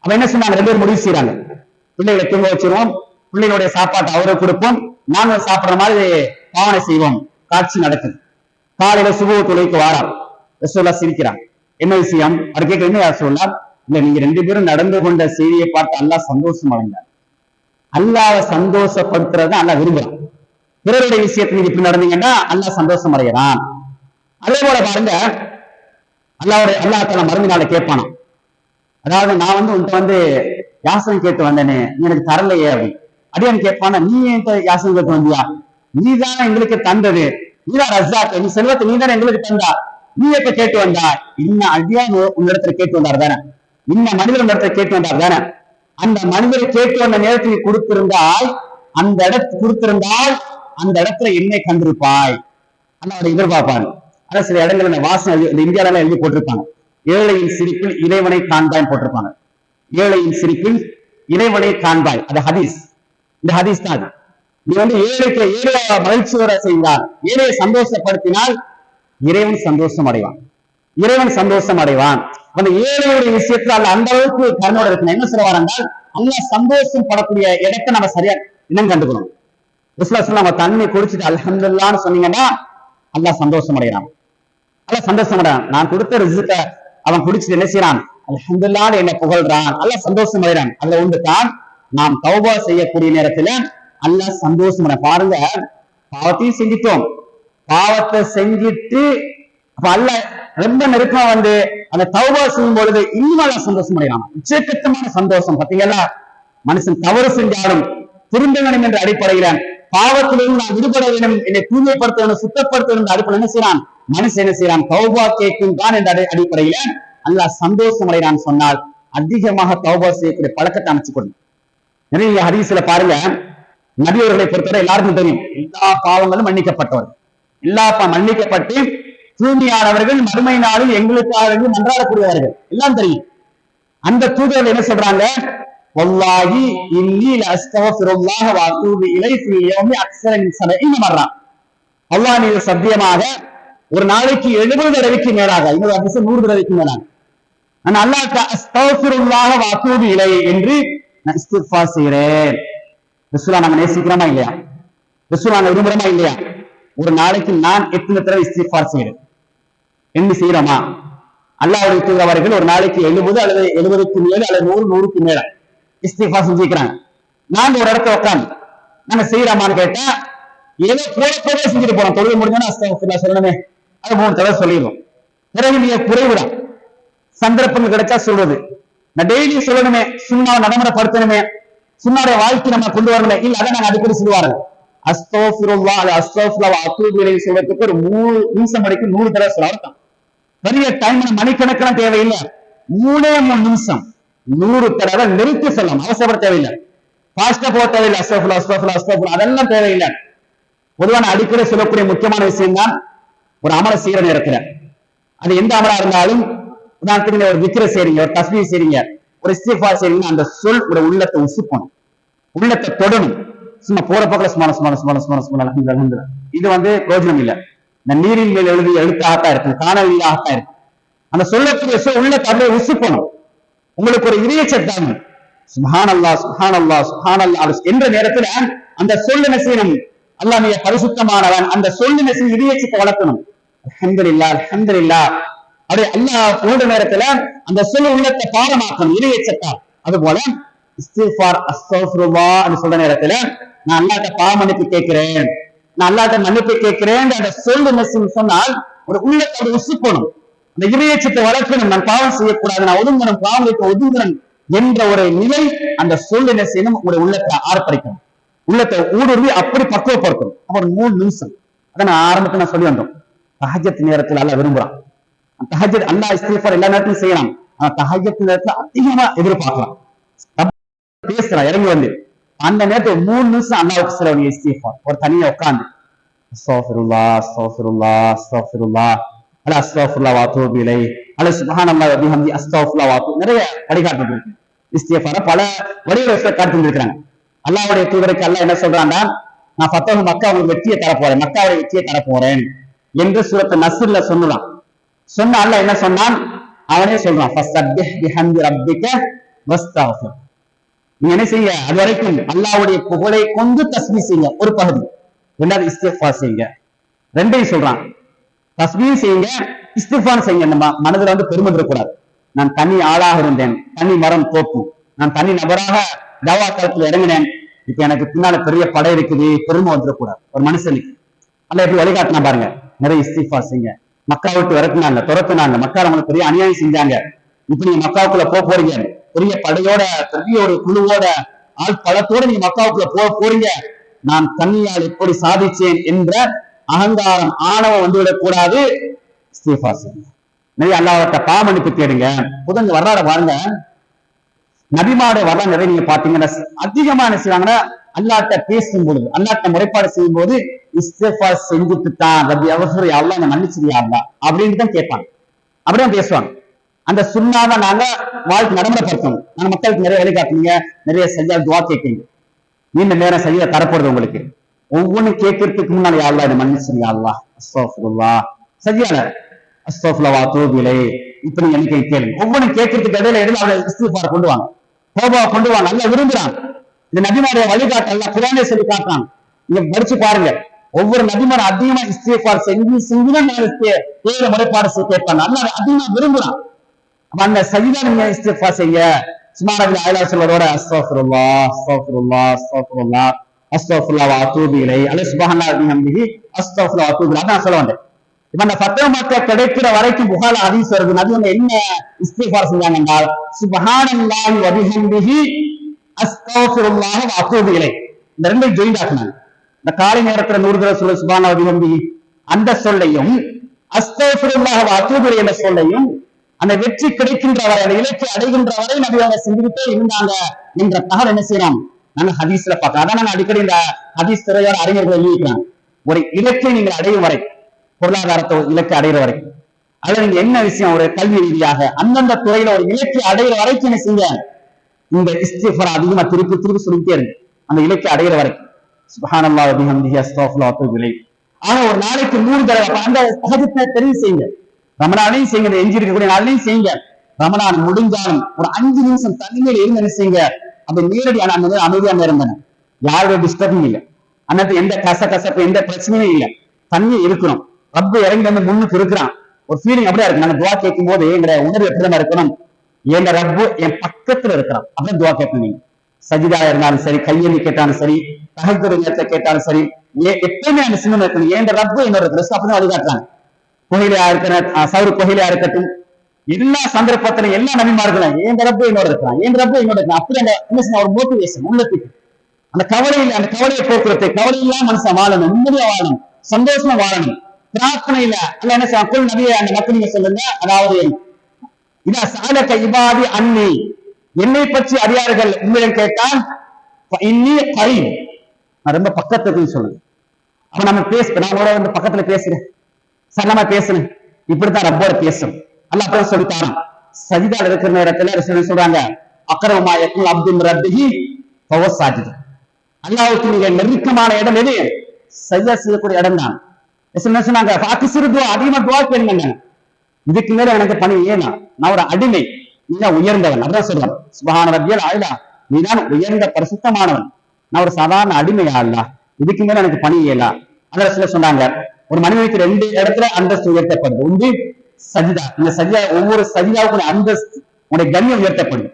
அவ என்ன சொன்னாங்க, 2 பேரும் முடிவு செய்யறாங்க, பிள்ளைகளை தூங்க வச்சிருவோம், பிள்ளைகளுடைய சாப்பாட்டை அவரை கொடுப்போம், நாங்கள் சாப்பிடுற மாதிரி பாவனை செய்வோம். காட்சி நடக்குது. காலையில சுப தொழுகைக்கு வாரார். ரசூலுல்லாஹ் சிரிக்கிறான். என்ன விஷயம்? அவர் கேட்க, என்ன ரசூலுல்லாஹ்? இல்ல, நீங்க 2 பேரும் நடந்து கொண்ட செய்தியை பார்த்து அல்லாஹ் சந்தோஷம் அடைந்தார். அல்லாஹ்வை சந்தோஷப்படுத்துறத அல்லாஹ் விரும்புறான். பிறருடைய விஷயத்தை நீங்க இப்படி நடந்தீங்கன்னா அல்லாஹ் சந்தோஷம் அடைகிறான். அதே போல பாருங்க, அல்லாஹ் தஆலா மறுமையினால கேட்பானா, அதாவது நான் உன்கிட்ட யாசனை கேட்டு வந்தேனே, நீ எனக்கு தரலையே அப்படி அடியான்னு கேட்பானா, நீ என்கிட்ட யாசனை கேட்டு வந்தியா? நீ தானே எங்களுக்கு தந்தது, நீதான் ரஸாக், நீ செல்வத்தை நீ தானே எங்களுக்கு தந்தா, நீ எப்ப கேட்டு வந்தா? இன்னும் அடியான் உன்னிடத்துல கேட்டு வந்தார் தானே, இன்னும் மனிதர் உன்னிடத்துல கேட்டு வந்தார் தானே. அந்த மனிதரை கேட்டு வந்த நேரத்தில் கொடுத்திருந்தால் அந்த இடத்துல என்னை கண்டிருப்பாய் அல்லாஹ் எதிர்பார்ப்பான். ஆனா சில இடங்கள்ல இந்த வாசனை இந்தியாவில எழுதி போட்டிருப்பாங்க, ஏழையின் சிரிப்பில் இறைவனை காண்பாய் போட்டிருப்பாங்க. ஏழையின் சிரிப்பில் இறைவனை காண்பாய், அது ஹதீஸ். இந்த ஹதீஸ் தான் அது. நீ ஏழைக்கு மகிழ்ச்சி வர செய்தால், ஏழையை சந்தோஷப்படுத்தினால் இறைவன் சந்தோஷம் அடைவான். இறைவன் சந்தோஷம் அடைவான். அந்த ஏழையுடைய விஷயத்துல அல்ல அந்த அளவுக்கு கருணோட இருக்கணும். என்ன சொல்லுவார் என்றால், அல்லாஹ் சந்தோஷம் படக்கூடிய இடத்தை நம்ம சரியா இனம் கண்டுக்கணும். நம்ம தண்ணி குடிச்சிட்டு அல்ஹம்துலில்லாஹ்னு சொன்னீங்கன்னா அல்லாஹ் சந்தோஷம் அடைகிறான். அல்லாஹ் சந்தோஷம் அடைறான். நான் கொடுத்த ரிஸ்க அவன் குடிச்சிட்டு என்ன செய்யறான்? அல்ஹம்துலில்லாஹ்னு என்ன புகழ்றான். அல்லாஹ் சந்தோஷம் அடைகிறான். அதுல ஒன்று தான் நாம் தௌபா செய்யக்கூடிய நேரத்துல அல்லாஹ் சந்தோஷம் அடைறான். பாருங்க, பாவத்தையும் செஞ்சிட்டோம், பாவத்தை செஞ்சிட்டு அப்ப அல்லாஹ் ரொம்ப நெருக்கமா அந்த தௌபா செய்யும் பொழுது இன்னும் அல்லாஹ் சந்தோஷம் அடைகிறான். உச்சக்கட்டமான சந்தோஷம். பாத்தீங்களா, மனுஷன் தவறு செஞ்சாலும் திரும்ப வேண்டும் என்ற அடிப்படையில, பாவத்திலிருந்து நான் விடுபட வேண்டும், என்னை தூய்மைப்படுத்த வேண்டும், சுத்தப்படுத்த வேண்டும் அடிப்படை என்ன செய்யறான்? மனுஷன் என்ன செய்யறான்? தௌபா கேட்கும் தான் என்ற அடிப்படையில அல்லாஹ் சந்தோஷம் அடைகிறான். சொன்னால் அதிகமாக தௌபா செய்யக்கூடிய பழக்கத்தை அமைச்சு கொடுங்க. நிறைய ஹதீஸ்ல பாருங்க, நபியவர்களை பொறுத்தவரை எல்லாருக்கும் தெரியும், எல்லா பாவங்களும் மன்னிக்கப்பட்டவர், எல்லா மன்னிக்கப்பட்டு தூய்மையானவர்கள், மறுமை நாளில் எங்களுக்காக மன்றாடக்கூடியவர்கள் எல்லாம் தெரியும். அந்த தூதர்கள் என்ன சொல்றாங்க? வல்லாஹி இன்னி லஅஸ்தக்ஃபிருல்லாஹ வ அத்தூபு இலைஹி ஃபில் யௌமி அக்ஸர மின் 70 மர்ரா. அல்லாஹ் மீது சத்தியமாக ஒரு நாளைக்கு 70 தடவைக்கு மேலாக, இன்னொரு ஹதீஸ் 100 தடவைக்கு மேலாக நான் அல்லாஹ்க்கு அஸ்தக்ஃபிருல்லாஹ வ அத்தூபு இலைஹி என்று நான் இஸ்திக்ஃபார் செய்கிறேன். ரசூலுல்லாஹ் நம்ம நேசிக்கிறோமா இல்லையா? ரசூலுல்லாஹ் விரும்புறோமா இல்லையா? ஒரு நாளைக்கு நான் எத்தனை தடவை இஸ்திக்ஃபார் செய்கிறேன் என்ன செய்யறோமா? அல்லாஹ்வுடைய தூதர் ஒரு நாளைக்கு 70 அல்லது 70க்கு மேல அல்லது 100க்கு மேல இஸ்திக்ஃபார் செஞ்சுக்கிறாங்க. நாங்க ஒரு இடத்துல உட்காந்து நாங்க செய்யறோமான்னு கேட்டா, ஏதோ போல செஞ்சுட்டு போறோம். தொழுகை முடிஞ்சோன்னா அஸ்தக்ஃபிருல்லாஹ் சொல்லணுமே, அது 3 தடவை சொல்லிடுவோம். பிறகு நீங்க குறைவிடும், சந்தர்ப்பங்கள் கிடைச்சா சொல்றது, நான் டெய்லி சொல்லணுமே, சுண்ணாவை நடைமுறைப்படுத்தணுமே, சுண்ணாவுடைய வாழ்க்கை நம்ம கொண்டு வரணுமே, இல்ல அதை நாங்க அடிக்கடி சொல்லுவார்கள். அஸ்தக்ஃபிருல்லாஹ் அஸ்தக்ஃபிருல்லாஹ் வ அத்தூபு இலைஹி சொல்றதுக்கு ஒரு 3 நிமிஷம் வரைக்கும் 100 தடவை சொல்லலாம். பெரிய டைம் மணிக்கணக்கெல்லாம் தேவையில்லை, 3 நிமிஷம் 100 தடவை நிறுத்தி சொல்லலாம். அவசரப்பட தேவையில்லை, பாஸ்டா போக தேவையில்லை. அஸ்தக்ஃபிருல்லாஹ் அஸ்தக்ஃபிருல்லாஹ் அஸ்தக்ஃபிருல்லாஹ் அதெல்லாம் தேவையில்லை. பொதுவான அடிக்கடி சொல்லக்கூடிய முக்கியமான விஷயம் தான், ஒரு அமலை செய்யற நேரத்துல, அது எந்த அமலா இருந்தாலும், உதாரணத்துக்கு ஒரு விக்ர செய்றீங்க, ஒரு தஸ்பீஹ் செய்றீங்க, ஒரு இஸ்திக்ஃபார் செய்றீங்கன்னா அந்த சொல் ஒரு உள்ளத்தை உசுப்பணும், உள்ளத்தை தொடணும். சும்மா போற பக்கத்துல சுமான சுமான சுமான சுமான சுமான அல்ஹம்துலில்லாஹ், இது பிரயோஜனம் இல்லை. இந்த நீரின் மேல் எழுதிய எழுத்தாகத்தான் இருக்கும், காணொலியாகத்தான் இருக்கும். அந்த சொல்லக்கூடிய சொல் உள்ளத்தை அப்படியே உசுப்பணும். உங்களுக்கு ஒரு இதய சத்தம் சுப்ஹானல்லாஹ் சுப்ஹானல்லாஹ் சுப்ஹானல்லாஹ் என்ற நேரத்துல அந்த சொல் என்ன செய்யணும்? அல்லாஹ் மிக பரிசுத்தமானவன், அந்த சொல் என்ன செய்யும்? இதயத்தை வளர்க்கணும். அல்ஹம்துலில்லாஹ் அல்ஹம்துலில்லாஹ் அப்படியே அல்லாஹ் போன்ற நேரத்துல அந்த சொல் உள்ளத்தை பாரமாக்கணும், இதயத்தை. அது போல இஸ்திக்ஃபார் அஸ்தக்ஃபிருல்லாஹ் என்று சொல்ற நேரத்துல, நான் அல்லாஹ்ட்ட பாவ மன்னிப்பு கேட்கிறேன், நான் அல்லாஹ்ட்ட மன்னிப்பு கேட்கிறேன் அந்த சொல் என்ன சொன்னால் ஒரு உள்ளத்தை உசுப்பணும், அந்த இதயத்தை வளர்க்கணும். நான் பாவம் செய்யக்கூடாது, நான் ஒதுங்கணும், பாவங்களுக்கு ஒதுங்கணும் என்ற ஒரு நிலை அந்த சொல் என்ன செய்யணும்? ஒரு உள்ளத்தை ஆர்ப்பரிக்கணும், உள்ளத்தை ஊடுருவி அப்படி பக்குவப்படுத்தணும். அப்புறம் 3 நிமிஷம். அதை நான் ஆரம்பத்தில் நான் சொல்லி வந்தோம், தஹஜ்ஜத் நேரத்தில் அல்லாஹ் விரும்புறான். தஹஜ்ஜத் அல்லாஹ் இஸ்திக்ஃபார் எல்லா நேரத்திலும் செய்யலாம், ஆனா தஹஜ்ஜத் நேரத்துல அதிகமா எதிர்பார்க்கலாம். பேசுறான் இறங்கி அந்த நேரத்தில் 3 நிமிஷம் அல்லாஹ்வுக்கு செலவு இஸ்திக்ஃபார். ஒரு தனியா உட்கார்ந்து அஸ்தக்ஃபிருல்லாஹ் அஸ்தக்ஃபிருல்லாஹ் அஸ்தக்ஃபிருல்லாஹ் அஸ்தக்ஃபிருல்லாஹ் வ அத்தூபு இலைஹி அல்ல சுப்ஹானல்லாஹ் வ பிஹம்தி அஸ்தக்ஃபிருல்லாஹ் வ அத்தூபு, நிறைய வழிகாட்டு இருக்கு. இஸ்திக்ஃபார பல வழிகளை காட்டி இருக்கிறாங்க. அல்லாஹ்வுடைய தூதருக்கு அல்லாஹ் என்ன சொல்றான்னா, நான் ஃபத்தஹு மக்கா உங்களுக்கு வெற்றியை தரப்போறேன், மக்காவுடைய வெற்றியை தரப்போறேன் என்று சூரத்து நஸ்ர்ல சொன்னான். சொன்ன அல்லாஹ் என்ன சொன்னான்? அவனே சொல்றான், ஃபஸப்பிஹ் பிஹம்தி ரப்பிக வஸ்தக்ஃபிர். நீங்க என்ன செய்யுங்க, அது வரைக்கும் அல்லாஹ்வுடைய புகழை கொண்டு தஸ்பீஹ் செய்யுங்க ஒரு பகுதி. ரெண்டாவது இஸ்திக்ஃபார் செய்யுங்க. ரெண்டையும் சொல்றான். தஸ்பீஹ் செய்யுங்க, இஸ்திக்ஃபார் செய்யுங்க. நம்ம மனதுல பெருமை இருக்கக்கூடாது. நான் தனி ஆளாக இருந்தேன், தனி மரம் தோப்பு, நான் தனி நபராக தவா களத்துல இறங்கினேன், இப்ப எனக்கு பின்னால பெரிய படை இருக்குது, பெருமை வந்துடக்கூடாது ஒரு மனுஷனுக்கு. அல்ல எப்படி வழிகாட்டினா பாருங்க. நிறைய இஸ்திக்ஃபார் செய்யுங்க. மக்கா விட்டு விரட்டினாங்க, துரத்துனாங்க, மக்கள் அவங்களுக்கு பெரிய அநியாயம் செஞ்சாங்க. இப்ப நீங்க மக்காவுக்குள்ள போறீங்க, பெரிய படையோட, பெரிய ஒரு குழுவோட, ஆள் பலத்தோட நீங்க மக்காவுக்குள்ள போறீங்க. நான் தனியால் எப்படி சாதிச்சேன் என்ற அகங்காரம், ஆணவம் வந்துவிடக் கூடாது. இஸ்திக்ஃபார் செய்யுங்க. நிறைய அல்லாஹ்விட்ட பாவமன்னிப்பு தேடுங்க. புதன் வரலாறு பாருங்க, நபிமாட வரலாறு நிறைய நீங்க பாத்தீங்கன்னா அதிகமா என்ன செய்வாங்கன்னா, அல்லாஹ்ட்ட பேசும் பொழுது, அல்லாஹ்ட்ட முறைப்பாடு செய்யும் போது இஸ்திக்ஃபார் செஞ்சுட்டு தான் ரப்பி அவசரம் அல்லாஹ் என்ன மன்னிச்சிரியா அல்லாஹ் அப்படின்னு தான் கேட்பாங்க. அப்படிதான் பேசுவாங்க. அந்த சுன்னாவை நாங்க வாழ்க்கை நடைமுறைப்படுத்தணும். நாங்க மக்களுக்கு நிறைய வழிகாட்டுங்க, நிறைய சஜ்ஜா துவா கேட்குங்க. நீண்ட நேரம் சஜ்ஜா தரப்படுது உங்களுக்கு. ஒவ்வொன்றும் கேட்கறதுக்கு முன்னாடி அல்லாஹ் என்ன மன்னிச்சிரியா அல்லாஹ் அஸ்தக்ஃபிருல்லாஹ் சஜ்ஜால அஸ்தக்ஃபிருல்லாஹ் வ அத்தூபு இலைஹ் இப்ப நீங்க என்ன கேளுங்க. ஒவ்வொன்றும் கேட்கறதுக்கு இடையில அவளை இஸ்திக்ஃபார் கொண்டு வாங்க, தௌபா கொண்டு வாங்க. நல்லா விரும்புறாங்க. இந்த நபிமாருடைய வழிகாட்டு அல்லாஹ் குர்ஆனே சொல்லி காட்டுறாங்க. நீங்க படிச்சு பாருங்க. ஒவ்வொரு நபிமாரும் அதிகமா இஸ்திக்ஃபார் செஞ்சுதான் தேவை முறைப்பாடு கேட்பாங்க. அல்லாஹ் அதிகமா விரும்புறான். அப்ப அந்த சஜ்தா நீங்க இஸ்திக்ஃபார் செய்ய, சுப்ஹானல்லாஹி அலைஹி சொல்வதோட அஸ்தக்ஃபிருல்லாஹ் அஸ்தக்ஃபிருல்லாஹ் அஸ்தக்ஃபிருல்லாஹ் அஸ்தக்ஃபிருல்லாஹ் வ அத்தூபு இலைஹ் அல்ல சுப்ஹானல்லாஹி பிஹம்திஹி அஸ்தக்ஃபிருல்லாஹ் வ அத்தூபு இலைஹ் அதான் சொல்ல வந்தேன். இப்ப அந்த ஃபத்வா மக்கா கிடைக்கிற வரைக்கும் புகால ஹதீஸ் வருது. நபி வந்து என்ன இஸ்திக்ஃபார் செஞ்சாங்க என்றால் சுப்ஹானல்லாஹி வ பிஹம்திஹி அஸ்தக்ஃபிருல்லாஹ் வ அத்தூபு இலைஹ். இந்த ரெண்டையும் ஜாயின் ஆக்குனாங்க. இந்த காலை நேரத்துல 100 தடவை சொல்ல சுப்ஹானல்லாஹி வ பிஹம்திஹி அந்த சொல்லையும் அஸ்தக்ஃபிருல்லாஹ் வ அத்தூபு இலைஹ் என்ற சொல்லையும் அந்த வெற்றி கிடைக்கின்ற வரை, அந்த இலக்கை அடைகின்ற வரை நபி அவங்க செஞ்சுக்கிட்டே இருந்தாங்க என்ற தகவல் என்ன செய்யறோம் நாங்க ஹதீஸ்ல பார்க்கலாம். அதான் நாங்க அடிக்கடி இந்த ஹதீஸ் துறையோட அறிஞர்கள் எழுதிக்கிறாங்க. ஒரு இலக்கை நீங்கள் அடையும் வரை, பொருளாதாரத்தை இலக்கை அடைகிற வரைக்கும், அதுல நீங்க என்ன விஷயம் ஒரு கல்வி ரீதியாக அந்தந்த துறையில ஒரு இலக்கை அடைகிற வரைக்கும் என்ன செய்ய, இந்த இஸ்திக்ஃபார் அதிகமா திருப்பி திருப்பி சொல்லிட்டே இருக்கு அந்த இலக்கை அடைகிற வரைக்கும். சுப்ஹானல்லாஹி வ பிஹம்திஹி அஸ்தக்ஃபிருல்லாஹ் வ அத்தூபு இலைஹ். ஆனா ஒரு நாளைக்கு 3 தடவை அந்த சஹஜத்தை தெரிவு செய்யுங்க. ரமணானையும் செய்யுங்க, எஞ்சி இருக்கக்கூடிய நாளையும் செய்யுங்க. ரமணான் முடிஞ்சாலும் ஒரு 5 நிமிஷம் தனிமையில் இருந்து என்ன செய்யுங்க, அப்படி நேரடியான அந்த அமைதியான நேரம் தானே, யாருடைய டிஸ்டர்பிங் இல்லை, அன்னது எந்த கசப்பு எந்த பிரச்சனையும் இல்லை, தனியே இருக்கிறோம். ரப்பு இறங்கி வந்து முன்னுக்கு இருக்கிறான். ஒரு ஃபீலிங் அப்படியே இருக்கு. நாங்க துவா கேட்கும் போது எங்க உணர்வு எப்படிதான் இருக்கணும், எங்க ரப்பு என் பக்கத்துல இருக்கிறான் அப்படின்னு துவா கேட்கணும். நீங்க சஜிதா இருந்தாலும் சரி, கையெழுதி கேட்டாலும் சரி, தஹஜ்ஜுத் நேரத்தை கேட்டாலும் சரி, எப்பவுமே அந்த சின்ன இருக்கணும். என் ரப்பு என்னோட இருக்கிற அப்படிதான் வழிகாட்டுறாங்க. கோயிலையா இருக்கிற சவுரு கோயிலையா இருக்கட்டும், எல்லா சந்தர்ப்பத்திலும் எல்லா நபிமார்களும் என் ரப்பு என்னோட இருக்கிறான், என் ரப்பு என்னோட இருக்கிறான். அப்படி அந்த என்ன ஒரு மோட்டிவேஷன் உள்ளத்துக்கு, அந்த கவலையில அந்த கவலையை போக்குறது, கவலையில்லாம் மனுஷன் வாழணும், நிம்மதியா வாழணும், சந்தோஷமா வாழணும். பிரார்த்தனையில அல்ல என்ன செய்ய நபியை அந்த மக்கள் நீங்க சொல்லுங்க. அதாவது இதா சாலக இபாதி அன்னி, என்னை பற்றி அறியார்கள் உங்களிடம் கேட்டால் இன்னி கரீப், நான் ரொம்ப பக்கத்துக்கு சொல்லுங்க. அப்ப நம்ம நான் வந்து பக்கத்துல பேசுறேன், சல்லமா பேசுறேன், இப்படித்தான் ரப்போட பேசும். அல்ல அப்படி சொல்லித்தாரான். சஜிதால இருக்கிற நேரத்துல சொல்றாங்க அக்ரமா யகுல் அப்துல் ரப்பிஹி ஃபஹுவ சாஜித். அல்லாஹ்வுக்கு மிக நெருக்கமான இடம் எது? சஜ்ஜா செய்யக்கூடிய இடம் தான். என்ன சொன்னாங்க, அதிகமா துவா கேளுங்க. இதுக்கு மேல எனக்கு பணி ஏனா, நான் ஒரு அடிமை, நீதான் உயர்ந்தவன். அதான் சொல்றான் சுப்ஹான ரப்பியல் அலா, நீதான் உயர்ந்த பரிசுத்தமானவன், நான் ஒரு சாதாரண அடிமையா அல்லாஹ், இதுக்கு மேல எனக்கு பணி ஏலா. அதான் சொன்னாங்க ஒரு மனிதனுக்கு 2 இடத்துல அந்தஸ்து உயர்த்தப்படுது. ஒன்று சஜிதா, இந்த சஜிதா ஒவ்வொரு சஜிதாவுக்கு அந்தஸ்து உடைய கண்ணியம் உயர்த்தப்படும்.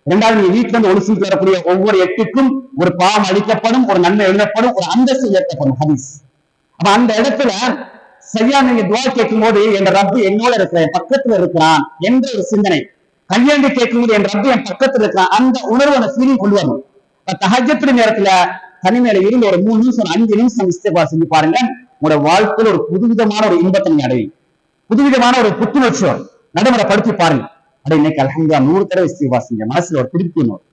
2வது நீங்க வீட்டுல இருந்து ஒளிச்சு வரக்கூடிய ஒவ்வொரு எட்டுக்கும் ஒரு பாவம் அளிக்கப்படும், ஒரு நன்மை எழுதப்படும், ஒரு அந்தஸ்து உயர்த்தப்படும். ஹதீஸ். அப்ப அந்த இடத்துல சரியா நீங்க துவா கேட்கும் போது என் ரப்பு என்னோட இருக்கிற பக்கத்துல இருக்கிறான் என்ற ஒரு சிந்தனை, கையேந்து கேட்கும் போது என் ரப்பு என் பக்கத்துல இருக்கிறான் அந்த உணர்வு அந்த ஃபீலிங் கொண்டு வரணும். தஹஜ்ஜுத் நேரத்துல தனிமையில இருந்து ஒரு 3 நிமிஷம் 5 நிமிஷம் இஸ்திக்ஃபார் செஞ்சு பாருங்க. உங்களோட வாழ்க்கையில் ஒரு புதுவிதமான ஒரு இன்பத்தை நீங்க அடைவீங்க, புதுவிதமான ஒரு புத்துணர்ச்சி நடைமுறைப்படுத்தி பாருங்க. அட இன்னைக்கு அல்ஹம்துலில்லாஹ் 100 தடவை இஸ்திக்ஃபார் செஞ்சேன், மனசுல ஒரு திருப்தி வரும்.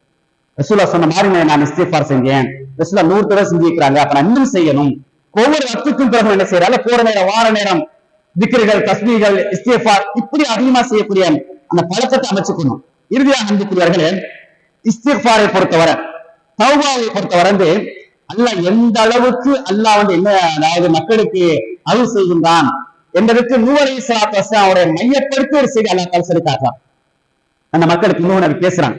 ரசூலுல்லாஹ் சொன்ன மாதிரி நான் இஸ்திக்ஃபார் செஞ்சேன், ரசூலுல்லாஹ் 100 தடவை செஞ்சிருக்கிறாங்க, அப்ப நான் இன்னும் செய்யணும். ஒவ்வொரு வக்துக்கும் பிறகு என்ன செய்யறாங்க, போற நேரம் வார நேரம் திக்ருகள் தஸ்பீகள் இஸ்திக்ஃபார் இப்படி அதிகமா செய்யக்கூடிய அந்த பழக்கத்தை அமைச்சுக்கணும். இறுதியாக அன்புக்குரியவர்களே, இஸ்திக்ஃபாரை பொறுத்தவரை, தௌபாவை பொறுத்தவரை அல்லாஹ் எந்த அளவுக்கு அல்லாஹ் வந்து என்ன, அதாவது மக்களுக்கு அருள் செய்கின்றான் என்பதற்கு நூஹ் அலைஹிஸ்ஸலாத்து வஸ்ஸலாம் அவரை மையப்படுத்தி ஒரு செய்தி அல்லாஹ் சொல்லி காட்டுறான். அந்த மக்களுக்கு இன்னும் பேசுறாங்க.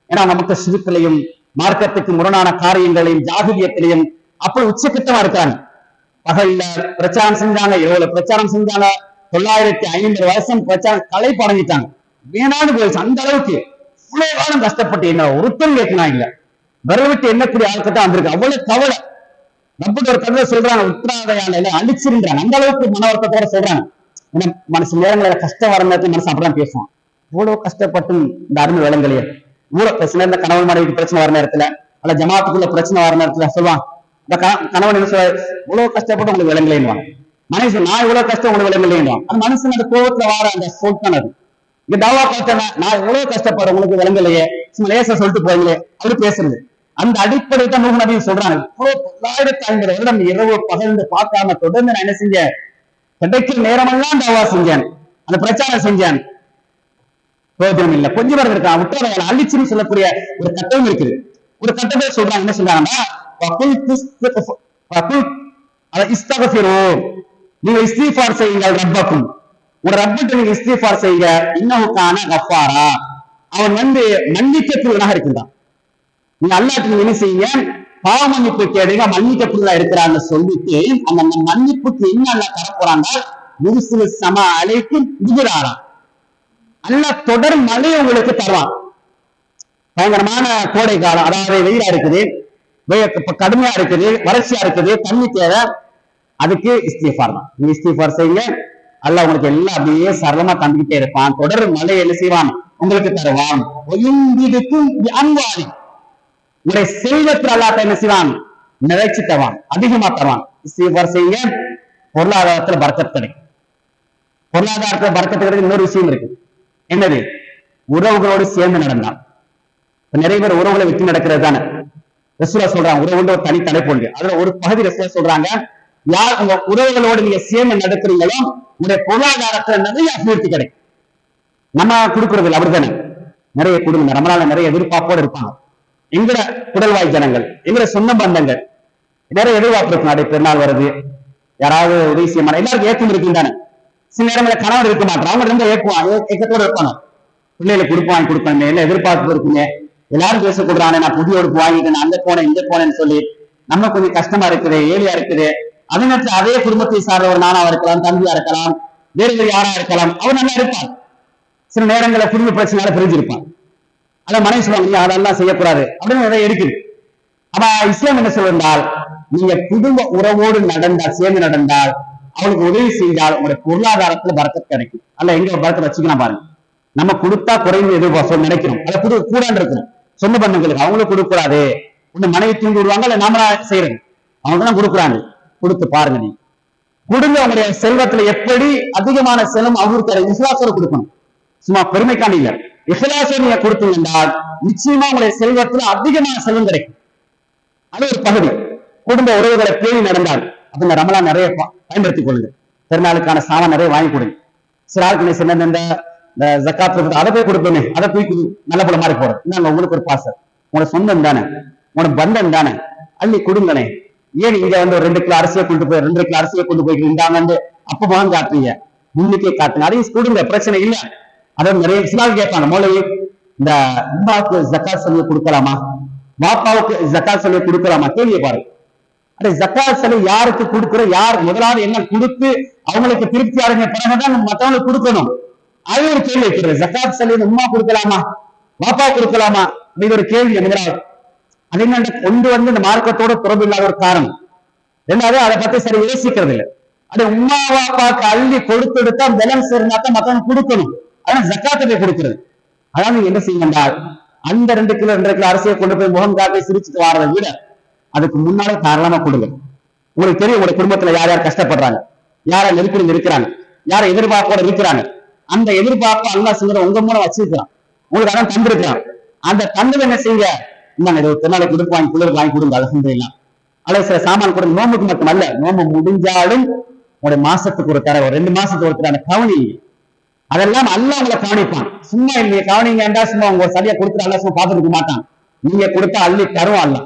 ஏன்னா அந்த மக்கள் ஷிர்க்லையும் மார்க்கத்துக்கு முரணான காரியங்களையும் ஜாகிலியத்திலையும் அப்படி உச்சகட்டமா இருக்காங்க. பகல்ல பிரச்சாரம் செஞ்சாங்க, எவ்வளவு பிரச்சாரம் செஞ்சாங்க, 950 வருஷம் பிரச்சாரம் களை படங்கிட்டாங்க, வீணானு போயிடுச்சு. அந்த அளவுக்கு இவ்வளவு காலம் கஷ்டப்பட்டு என்ன ஒருத்தம் கேட்கலாம் இல்ல, விரல் விட்டு எண்ணக்கூடிய ஆட்கள் வந்திருக்கு. அவ்வளவு கவலை. ரப்புக்கு ஒரு கதை சொல்றாங்க, உத்தராதையால அழிச்சிருந்தாங்க. அந்த அளவுக்கு மன வருத்தத்தோட சொல்றாங்க. ஏன்னா மனசு நேரங்கள கஷ்டம் வர நேரத்தில் மனசு அப்படிதான் பேசுவான். இவ்வளவு கஷ்டப்பட்டும் இந்த அருமை விளங்கலையே. பிரச்சனை, இந்த கணவன் மனைவிக்கு பிரச்சனை வர நேரத்துல, அல்ல ஜமாத்துக்குள்ள பிரச்சனை வர நேரத்துல சொல்லுவான், இந்த கணவன் என்ன சொல்ல, இவ்வளவு கஷ்டப்பட்டு உங்களுக்கு விளங்கலைன்னுவான். மனுஷன் நான் இவ்வளவு கஷ்டம் உங்களுக்கு விளங்கலைன்னுவான். அந்த மனுஷன் அந்த கோபத்துல வார அந்த சொல்தான் அது. இங்க தாவா பார்த்தேன்னா நான் இவ்வளவு கஷ்டப்படுறேன் உங்களுக்கு விளங்கலையே, சும்மா லேசா சொல்லிட்டு போயிங்களே அப்படி பேசுறது. அந்த அடிப்படை தான் நூஹ் நபி சொல்றாங்க. இவ்வளவு 950 வருடம் இரவு பகல்ந்து பார்க்காம தொடர்ந்து நான் என்ன செஞ்சேன், கிடைக்கிற நேரமெல்லாம் தாவா செஞ்சேன், அந்த பிரச்சாரம் செஞ்சேன், பிரயோஜனம் இல்லை. கொஞ்சம் பேர் இருக்கான் உத்தரவாதம் அழிச்சுன்னு சொல்லக்கூடிய ஒரு கட்டம் இருக்குது. ஒரு கட்டத்தை சொல்றாங்க, என்ன சொல்றாங்கன்னா, நீங்க இஸ்திஃபார் செய்யுங்கள் ரப்பக்கும், ஒரு ரப்பிட்டு நீங்க இஸ்திஃபார் செய்யுங்க, இன்னஹுக்கான கஃபாரா, அவன் மன்னிக்கக்கூடியவனாக இருக்கின்றான். நீங்க அல்லாஹ்வுக்கு என்ன செய்யுங்க, பாவ மன்னிப்பு கேடுங்க, மன்னிக்கக்கூடியதா இருக்கிறான்னு சொல்லிட்டு அந்த மன்னிப்புக்கு என்ன அல்லாஹ் தரப்போறாங்க, முருசுல சம அலைக்கும் இதுராரா, அல்லாஹ் தொடர் மழை உங்களுக்கு தருவான். பயங்கரமான கோடை காலம், அதாவது வெயிலா இருக்குது, கடுமையா இருக்குது, வறட்சியா இருக்குது, தண்ணி தேவை, அதுக்கு இஸ்திஃபார் தான். நீங்க இஸ்திஃபார் செய்யுங்க, அல்லாஹ் உங்களுக்கு எல்லாம் அப்படியே சரளமா தந்துகிட்டே இருப்பான். தொடர் மழை என்ன செய்வான், உங்களுக்கு தருவான். உங்களுடைய செல்வத்தில் அல்லாஹ் என்ன செய்வான், நிறைச்சி தருவான், அதிகமா தருவான். இஸ்திஃபார் செய்யுங்க, பொருளாதாரத்துல பரக்கத் கிடைக்கும். பொருளாதாரத்துல பரக்கத்து கிடைக்கும். இன்னொரு விஷயம் இருக்கு, என்னது, உறவுகளோடு சேர்ந்து நடந்தான். நிறைய பேர் உறவுகளை விட்டு நடக்கிறது தானே. ரசூலா சொல்றாங்க, உறவுன்ற ஒரு தனி தலைப்பு உண்டு. அதுல ஒரு பகுதி ரசூலா சொல்றாங்க, யார் உங்க உறவுகளோடு நீங்க சேர்ந்து நடக்கிறீங்களோ உங்களுடைய பொருளாதாரத்துல நிறைய அபிவிருத்தி கிடைக்கும். நம்ம கொடுக்கறது இல்லை, அப்படித்தானே. நிறைய குடும்பம் நம்மளால நிறைய எதிர்பார்ப்போடு இருப்பாங்க. எங்கட குடல்வாய் ஜனங்கள், எங்கட சொந்த பந்தங்கள் நிறைய எதிர்பார்ப்பு இருக்கும். அப்படியே பெருநாள் வருது, யாராவது உதவி செய்ய மாட்டாங்க, எல்லாருக்கும் ஏக்கம் இருக்கும் தானே. சில நேரங்களில் கணவர் இருக்க மாட்டாங்க, அவங்க ரொம்ப ஏக்கத்தோடு இருப்பாங்க. பிள்ளைகளுக்கு கொடுப்பாங்க, கொடுப்பாங்க, எல்லாம் எதிர்பார்ப்பு இருக்குங்க. எல்லாரும் பேசக்கூடாது, நான் புதிய உடுப்பு வாங்கிட்டேன், அங்க போனேன் இங்க போனேன்னு சொல்லி நம்ம கொஞ்சம் கஷ்டமா இருக்குது, ஏழியா இருக்குது. அதே நேரத்தில் அதே குடும்பத்தை சார்ந்த ஒரு நானாவா இருக்கலாம், தம்பியா இருக்கலாம், வேறு வேறு யாரா இருக்கலாம், அவர் நல்லா இருப்பார். சில நேரங்களில் குடும்ப பிரச்சனையால பிரிஞ்சிருப்பான். அதான் மனைவி சொல்லுவாங்க, அதெல்லாம் செய்யக்கூடாது அப்படின்னு நிறைய இருக்குது. அப்ப இஸ்லாம் என்ன சொல்றால், நீங்க குடும்ப உறவோடு நடந்தால், சேர்ந்து நடந்தால், அவனுக்கு உதவி செய்தால் உங்களுடைய பொருளாதாரத்துல பரக்கத் கிடைக்கும். அல்ல எங்க பரக்கத்தை வச்சுக்கலாம் பாருங்க. நம்ம கொடுத்தா குறைந்து எதிர்பார்ப்போம் நினைக்கிறோம், அதை கூடாண்டு இருக்கணும். சொந்த பந்தங்களுக்கு அவங்களுக்கு கொடுக்கூடாது, ஒண்ணு மனைவி தூண்டி விடுவாங்க, இல்ல நாம செய்யறது, அவங்க தான் கொடுக்குறாங்க. கொடுத்து பாருங்க, நீ கொடுங்க. உங்களுடைய செல்வத்துல எப்படி அதிகமான செல்வம் அவருக்கு இஸ்லாசோட கொடுக்கணும், சும்மா பெருமைக்காண்டி இல்ல. இஸ்லாசோட நீங்க கொடுத்தீங்கன்னா நிச்சயமா உங்களுடைய செல்வத்துல அதிகமான செல்வம் கிடைக்கும். அது ஒரு பகுதி. குடும்ப உறவுகளை பேணி நடந்தால் அப்ப இந்த ரமலான் நிறைய பயன்படுத்திக் கொள்ளுங்க. பெருநாளுக்கான சாமான் நிறைய வாங்கி கொடுங்க. சில ஆளுக்கு சின்ன இந்த ஜக்காத் அதை போய் கொடுப்பேனே, அதை தூக்கி நல்ல போல மாதிரி போறது. இந்தாங்க உங்களுக்கு ஒரு பாசம், உங்களோட சொந்தம் தானே, உங்களோட பந்தம் தானே, அள்ளி கொடுங்கனே. ஏன் இங்க வந்து ஒரு 2 கிலோ அரிசியை கொண்டு போய் 2 கிலோ அரிசியை கொண்டு போய் இந்தாங்க அப்ப வாங்க காட்டுறீங்க, முன்னுக்கே காட்டுங்க, அதையும் கொடுங்க, பிரச்சனை இல்லை. அதை நிறைய இஸ்லாம் கேட்பாங்க, மௌலவி இந்த அம்மாவுக்கு ஜக்காத் செலவு கொடுக்கலாமா, பாப்பாவுக்கு ஜக்காத் செலவு கொடுக்கலாமா, கேள்வியை பாருங்க. அட ஜக்காத் செலவு யாருக்கு கொடுக்குற, யார் முதலாவது என்ன கொடுத்து அவங்களுக்கு திருப்தி அடைஞ்ச பிறகுதான் மற்றவங்களுக்கு கொடுக்கணும். அது ஒரு கேள்வி வைக்கிறது. ஜக்காத் செலவு உம்மா கொடுக்கலாமா, பாப்பா கொடுக்கலாமா, இது ஒரு கேள்வி முதலாவது. அது என்ன கொண்டு வந்து இந்த மார்க்கத்தோட தொடர்பு இல்லாத ஒரு காரணம். ரெண்டாவது அதை பத்தி சரி யோசிக்கிறது இல்லை. அது உம்மா பாப்பாக்கு அள்ளி கொடுத்துடுத்தா பேலன்ஸ் இருந்தாத்தான் மத்தவங்க கொடுக்கணும். ஆனா ஜக்காத்தை போய் கொடுக்கிறது. அதான் நீங்க என்ன செய்யுங்கள், அந்த 2 கிலோ 2 கிலோ அரிசியை கொண்டு போய் முகம் காட்டி சிரிச்சுட்டு வாரதை விட அதுக்கு முன்னாலே தாராளமா கொடுங்க. உங்களுக்கு தெரியும் உங்களுடைய குடும்பத்துல யார் யார் கஷ்டப்படுறாங்க, யார நெருக்கடியில் இருக்கிறாங்க, யார எதிர்பார்ப்போட இருக்கிறாங்க. அந்த எதிர்பார்ப்பு அல்லாஹ் சொல்ற உங்க மூலம் வச்சிருக்கிறான், உங்களுக்கு அதான் தந்திருக்கிறான். அந்த தந்தது என்ன செய்யுங்க, இந்தாங்க இது ஒரு நாளைக்கு உடுப்பு வாங்கி குளிர் வாங்கி கொடுங்க, அல்ஹம்துலில்லாஹ். அல்லது சில சாமான் கொடுங்க. நோம்புக்கு மட்டுமல்ல, நோம்பு முடிஞ்சாலும் உங்களுடைய மாசத்துக்கு ஒரு தடவை, 2 மாசத்துக்கு ஒரு தடவை கவனிங்க. அதெல்லாம் அல்லாஹ் உங்களை கவனிப்பான். சும்மா நீங்க கவனிங்கண்டா சும்மா உங்க சரியா கொடுத்துட்டு அல்ல சும்மா பார்த்துக்க மாட்டான். நீங்க கொடுத்தா அள்ளி தரும் அல்ல.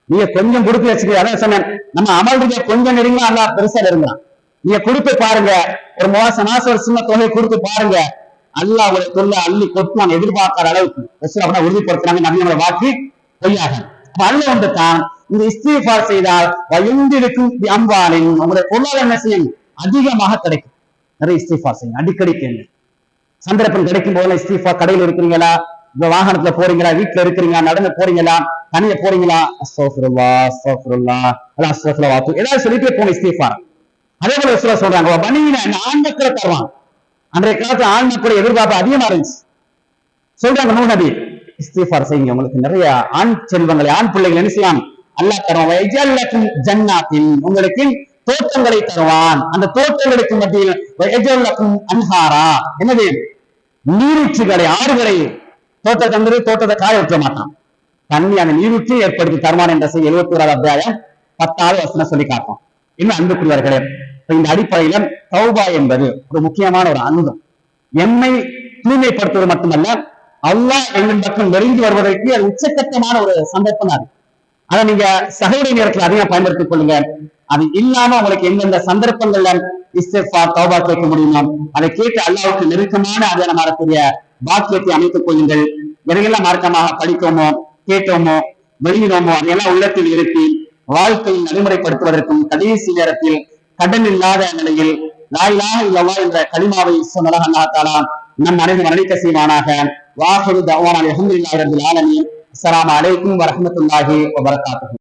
நீங்க கொஞ்சம் கொடுத்து வச்சுக்க. அதான் சொன்னேன், நம்ம அமல்றத கொஞ்சம் நெருங்க அல்ல பெருசா நெருங்குறான். நீங்க கொடுத்து பாருங்க, ஒரு மாசம் ஒரு சின்ன தொகையை கொடுத்து பாருங்க, அல்லாஹ் உங்களை தொல்லை அள்ளி கொட்டுவாங்க எதிர்பார்க்காத அளவுக்கு. அப்படின்னா உறுதிப்படுத்துறாங்க நபியோட வாக்கு. பொய்யாக. அதுல வந்து தான் இந்த இஸ்திஃபார் செய்தால் வயந்திருக்கும் அம்பாலின் உங்களுடைய பொருளாதார என்ன செய்யும் அதிகமாக கிடைக்கும். நிறைய இஸ்திஃபார் செய்யும், அடிக்கடி கேள்வி. சந்தர்ப்பம் கிடைக்கும் போது இஸ்திஃபார், கடையில் இருக்கிறீங்களா, வாகனத்துல போறீங்களா, வீட்டுல இருக்கிறீங்களா, நடந்து போறீங்களா, தனியா போறீங்களா, அஸ்தக்ஃபிருல்லாஹ் அஸ்தக்ஃபிருல்லாஹ் அல்லாஹ் அஸ்தக்ஃபிருல்லாஹ் இதெல்லாம் சொல்லிட்டே போங்க இஸ்திஃபார். அதே போல ரசூலுல்லாஹ் சொல்றாங்க பனியின ஆண் மக்களை தருவான். அன்றைய காலத்துல ஆண் மக்களுடைய எதிர்பார்ப்பு அதிகமா இருந்துச்சு. சொல்றாங்க நூஹ் நபி, இஸ்திஃபார் செய்யுங்க, உங்களுக்கு நிறைய ஆண் செல்வங்களை, ஆண் பிள்ளைகள் என்ன செய்யலாம் அல்லாஹ் தருவான். ஜன்னாத்தின் உங்களுக்கு தோட்டங்களை தருவான். அந்த தோட்டங்களுக்கு மத்தியில் அன்ஹாரா என்னது நீரூற்றுகளை, ஆறுகளை, தோட்டத்தை காய வைக்க மாட்டான், தண்ணி அந்த நீரூற்றி ஏற்படுத்தி தருவான் என்ற செய்தி 71வது அத்தியாயம் 10வது வசனம் சொல்லி காட்டும். இன்னும் அன்புக்குரியவர்களே, இந்த அடிப்படையில தௌபா என்பது ஒரு முக்கியமான ஒரு அங்கம். எம்மை தூய்மைப்படுத்துவது மட்டுமல்ல, அல்லாஹ் எங்கள் பக்கம் நெருங்கி வருவதற்கு அது உச்சக்கட்டமான ஒரு சந்தர்ப்பம். அதை நீங்க சகோதரி நேரத்தில் அதிகம் பயன்படுத்திக் கொள்ளுங்க. அது இல்லாம உங்களுக்கு எந்தெந்த சந்தர்ப்பங்கள்ல இஸ்திக்ஃபார் தௌபா கேட்க முடியுமோ அதை கேட்டு அல்லாஹ்வுக்கு நெருக்கமான அதை வரக்கூடிய பாக்கியத்தை அமைத்துக் கொள்ளுங்கள். எதையெல்லாம் மார்க்கமாக படித்தோமோ, கேட்டோமோ, வெளியினோமோ அதையெல்லாம் உள்ளத்தில் இருத்தி வாழ்க்கையில் நடைமுறைப்படுத்துவதற்கும் கடைசி நேரத்தில் கடன் இல்லாத நிலையில் லா இலாஹ இல்லல்லாஹ் என்ற கலிமாவை சொன்னதாக அல்லாஹ் தஆலா நம் அனைவரும் அழைக்க செய்வானாக. வாஹிரு தஅவானா அல்ஹம்துலில்லாஹி ரப்பில் ஆலமீன். அஸ்ஸலாமு அலைக்கும் வரஹ்மத்துல்லாஹி வபரகாத்துஹு.